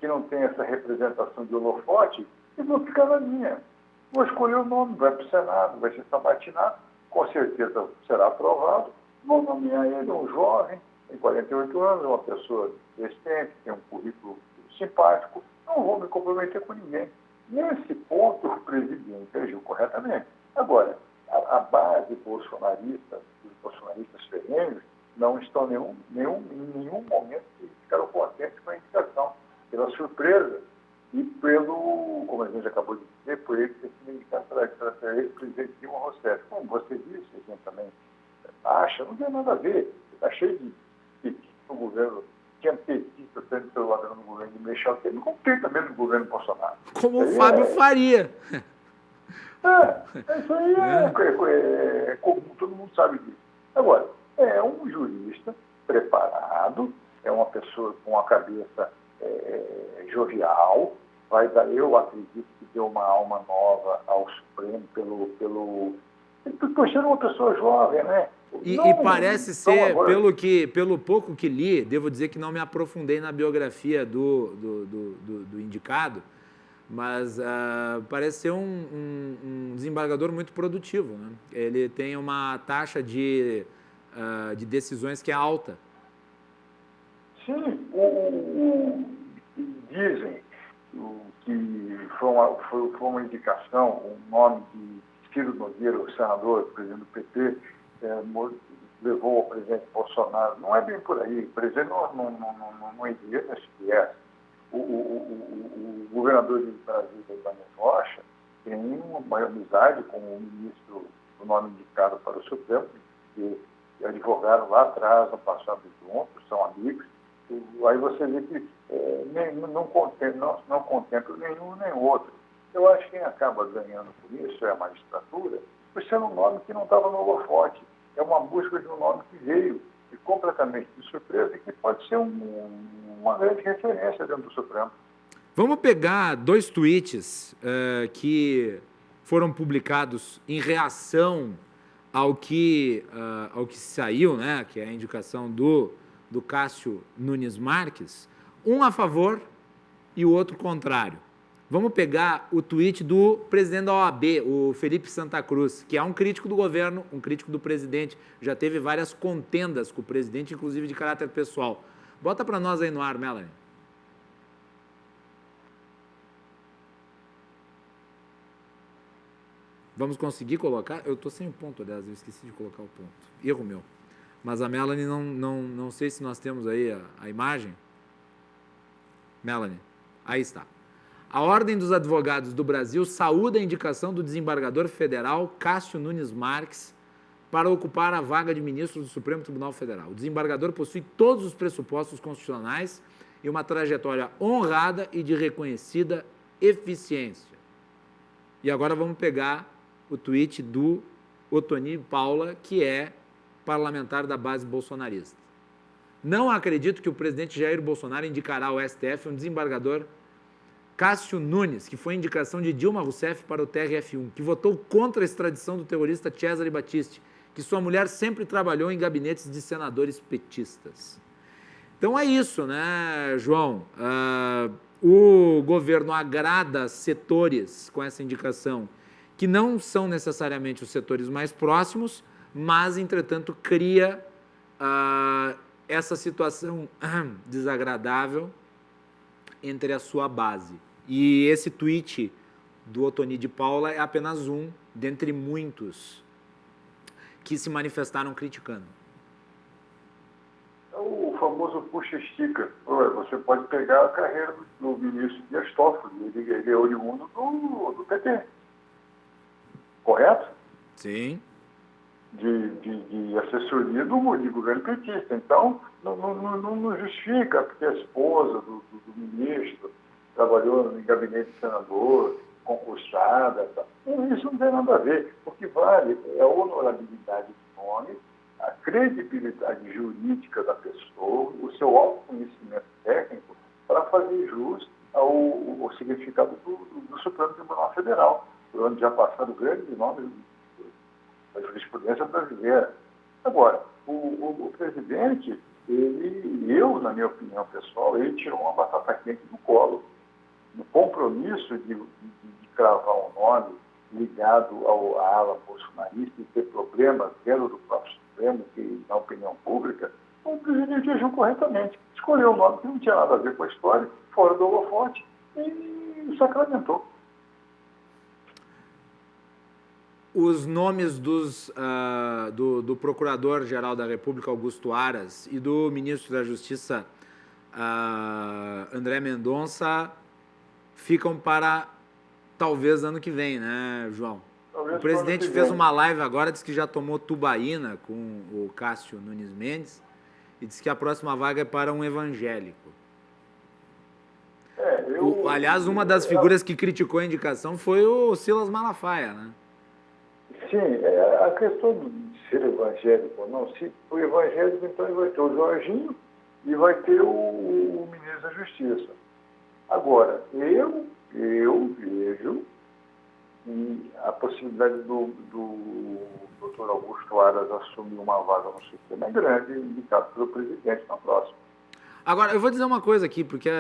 que não tenha essa representação de holofote, e vou ficar na minha. Vou escolher o nome, vai para o Senado, vai ser sabatinado, com certeza será aprovado. Vou nomear ele, um jovem, tem 48 anos, uma pessoa decente, tem um currículo simpático. Não vou me comprometer com ninguém. Nesse ponto, o presidente agiu corretamente. Agora, a base bolsonarista, os bolsonaristas ferrenhos, não estão em nenhum momento ficaram contentes com a indicação, pela surpresa e pelo, como a gente acabou de dizer, por ele ter sido indicado para ele, presidente Dilma Rousseff. Como você disse, a gente também acha, não tem nada a ver. Está cheio de petista no governo, tinha petista sendo pelo lado no governo de Michel Temer, como tem também no governo Bolsonaro. Como o Fábio Faria. Isso aí é comum, todo mundo sabe disso. Agora, é um jurista preparado, é uma pessoa com a cabeça jovial, eu acredito que deu uma alma nova ao Supremo por ser uma pessoa jovem, né? E parece ser, pelo pouco que li, devo dizer que não me aprofundei na biografia do indicado, mas parece ser um desembargador muito produtivo, né? Ele tem uma taxa de decisões que é alta. Sim, dizem que foi uma indicação, um nome de Ciro Nogueira, o senador, presidente do PT, levou o presidente Bolsonaro. Não é bem por aí. O presidente não iria nesse viés. O governador de Brasília, Ibanez Rocha, tem uma amizade com o ministro do nome indicado para o Supremo, que advogaram lá atrás, no passado juntos, são amigos. Aí você vê que não contempla nenhum nem outro. Eu acho que quem acaba ganhando por isso é a magistratura, por ser um nome que não estava no holofote. É uma busca de um nome que veio e completamente de surpresa e que pode ser uma grande referência dentro do Supremo. Vamos pegar 2 tweets que foram publicados em reação ao que saiu, né, que é a indicação do Cássio Nunes Marques, um a favor e o outro contrário. Vamos pegar o tweet do presidente da OAB, o Felipe Santa Cruz, que é um crítico do governo, um crítico do presidente, já teve várias contendas com o presidente, inclusive de caráter pessoal. Bota para nós aí no ar, Melanie. Vamos conseguir colocar? Eu estou sem o ponto, aliás, eu esqueci de colocar o ponto. Erro meu. Mas a Melanie, não sei se nós temos aí a imagem. Melanie, aí está. A Ordem dos Advogados do Brasil saúda a indicação do desembargador federal Cássio Nunes Marques para ocupar a vaga de ministro do Supremo Tribunal Federal. O desembargador possui todos os pressupostos constitucionais e uma trajetória honrada e de reconhecida eficiência. E agora vamos pegar o tweet do Otoni Paula, que é parlamentar da base bolsonarista. Não acredito que o presidente Jair Bolsonaro indicará ao STF um desembargador Cássio Nunes, que foi indicação de Dilma Rousseff para o TRF1, que votou contra a extradição do terrorista Cesare Battisti, que sua mulher sempre trabalhou em gabinetes de senadores petistas. Então é isso, né, João? O governo agrada setores com essa indicação que não são necessariamente os setores mais próximos, mas, entretanto, cria essa situação desagradável entre a sua base. E esse tweet do Othoni de Paula é apenas um dentre muitos que se manifestaram criticando. É o famoso puxa-estica. Você pode pegar a carreira do ministro Dias Toffoli, ele é oriundo do PT. Correto? Sim. De assessoria do governo petista. Então, não justifica, porque a esposa do ministro trabalhou em gabinete de senador, concursada. Tá. Isso não tem nada a ver. O que vale é a honorabilidade do nome, a credibilidade jurídica da pessoa, o seu autoconhecimento técnico para fazer jus ao significado do Supremo Tribunal Federal, por onde já passaram grandes nomes da jurisprudência brasileira. Agora, o presidente, na minha opinião pessoal, ele tirou uma batata quente do colo. No compromisso de cravar um nome ligado à ala bolsonarista e ter problemas dentro do próprio Supremo, que na opinião pública, o presidente agiu corretamente. Escolheu um nome que não tinha nada a ver com a história, fora do holofote, e sacramentou. Os nomes do Procurador-Geral da República, Augusto Aras, e do Ministro da Justiça, André Mendonça, ficam para talvez ano que vem, né, João? O presidente fez uma live agora, disse que já tomou tubaína com o Cássio Nunes Mendes e disse que a próxima vaga é para um evangélico. Aliás, uma das figuras que criticou a indicação foi o Silas Malafaia, né? Sim, a questão de ser evangélico ou não, se o evangélico, então ele vai ter o Jorginho e vai ter o ministro da Justiça. Agora, eu vejo que a possibilidade do doutor Augusto Aras assumir uma vaga no Supremo é grande, indicado pelo presidente na próxima. Agora, eu vou dizer uma coisa aqui, porque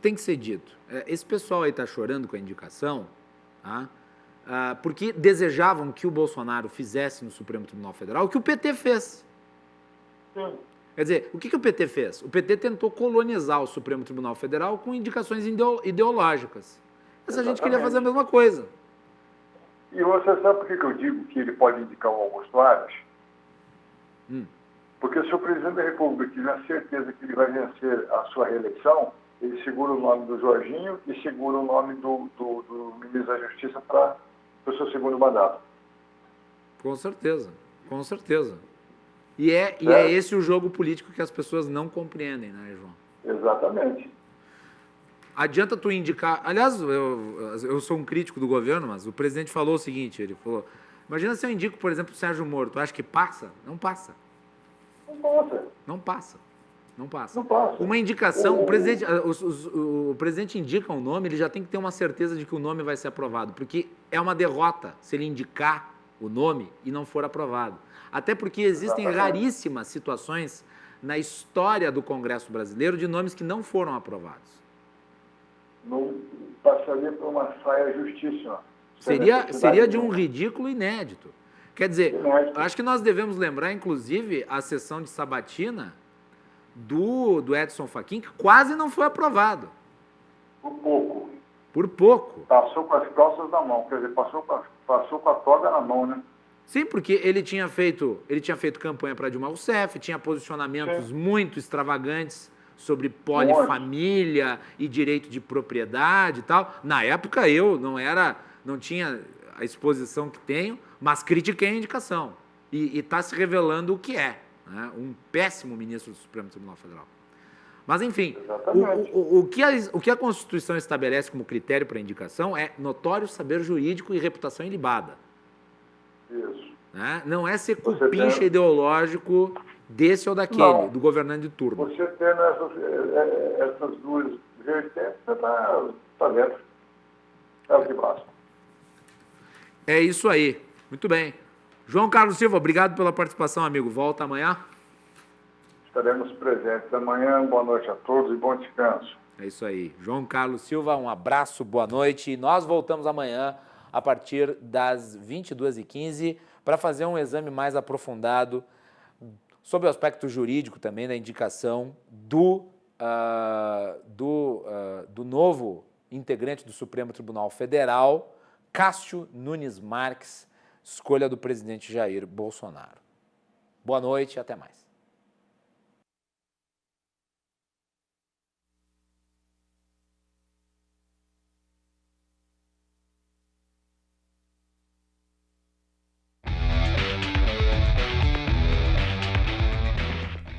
tem que ser dito. Esse pessoal aí está chorando com a indicação, tá? Porque desejavam que o Bolsonaro fizesse no Supremo Tribunal Federal o que o PT fez. Sim. Quer dizer, o que o PT fez? O PT tentou colonizar o Supremo Tribunal Federal com indicações ideológicas. Essa gente queria fazer a mesma coisa. E você sabe por que eu digo que ele pode indicar o Augusto Aras? Porque se o presidente da República tiver certeza que ele vai vencer a sua reeleição, ele segura o nome do Jorginho e segura o nome do ministro da Justiça para o seu segundo mandato. Com certeza, com certeza. E é esse o jogo político que as pessoas não compreendem, né, João? Exatamente. Adianta tu indicar... Aliás, eu sou um crítico do governo, mas o presidente falou o seguinte, ele falou, imagina se eu indico, por exemplo, o Sérgio Moro, tu acha que passa? Não passa. Não passa. Não passa. Não passa. Não passa. Uma indicação, o presidente indica um nome, ele já tem que ter uma certeza de que o nome vai ser aprovado, porque é uma derrota se ele indicar o nome e não for aprovado. Até porque existem raríssimas situações na história do Congresso brasileiro de nomes que não foram aprovados. Não passaria por uma saia justíssima. Seria de um ridículo inédito. Quer dizer, acho que nós devemos lembrar, inclusive, a sessão de sabatina do Edson Fachin, que quase não foi aprovado. Por pouco. Por pouco. Passou com as calças na mão, quer dizer, passou com a toga na mão, né? Sim, porque ele tinha feito campanha para Dilma Rousseff, tinha posicionamentos muito extravagantes sobre polifamília e direito de propriedade e tal. Na época eu não tinha a exposição que tenho, mas critiquei a indicação. E está se revelando o que é, né? Um péssimo ministro do Supremo Tribunal Federal. Mas, enfim, o que a Constituição estabelece como critério para indicação é notório saber jurídico e reputação ilibada. Isso. Né? Não é ser cupincha ideológico desse ou daquele, do governante de turno. Você tendo essas duas vertentes, você está dentro. É o que basta. É isso aí. Muito bem. João Carlos Silva, obrigado pela participação, amigo. Volta amanhã. Estaremos presentes amanhã. Boa noite a todos e bom descanso. É isso aí. João Carlos Silva, um abraço, boa noite. E nós voltamos amanhã a partir das 22h15 para fazer um exame mais aprofundado sobre o aspecto jurídico também da indicação do novo integrante do Supremo Tribunal Federal Cássio Nunes Marques, escolha do presidente Jair Bolsonaro. Boa noite e até mais.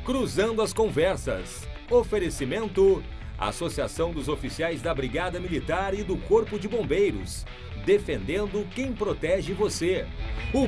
Cruzando as Conversas. Oferecimento: Associação dos Oficiais da Brigada Militar e do Corpo de Bombeiros. Defendendo quem protege você. O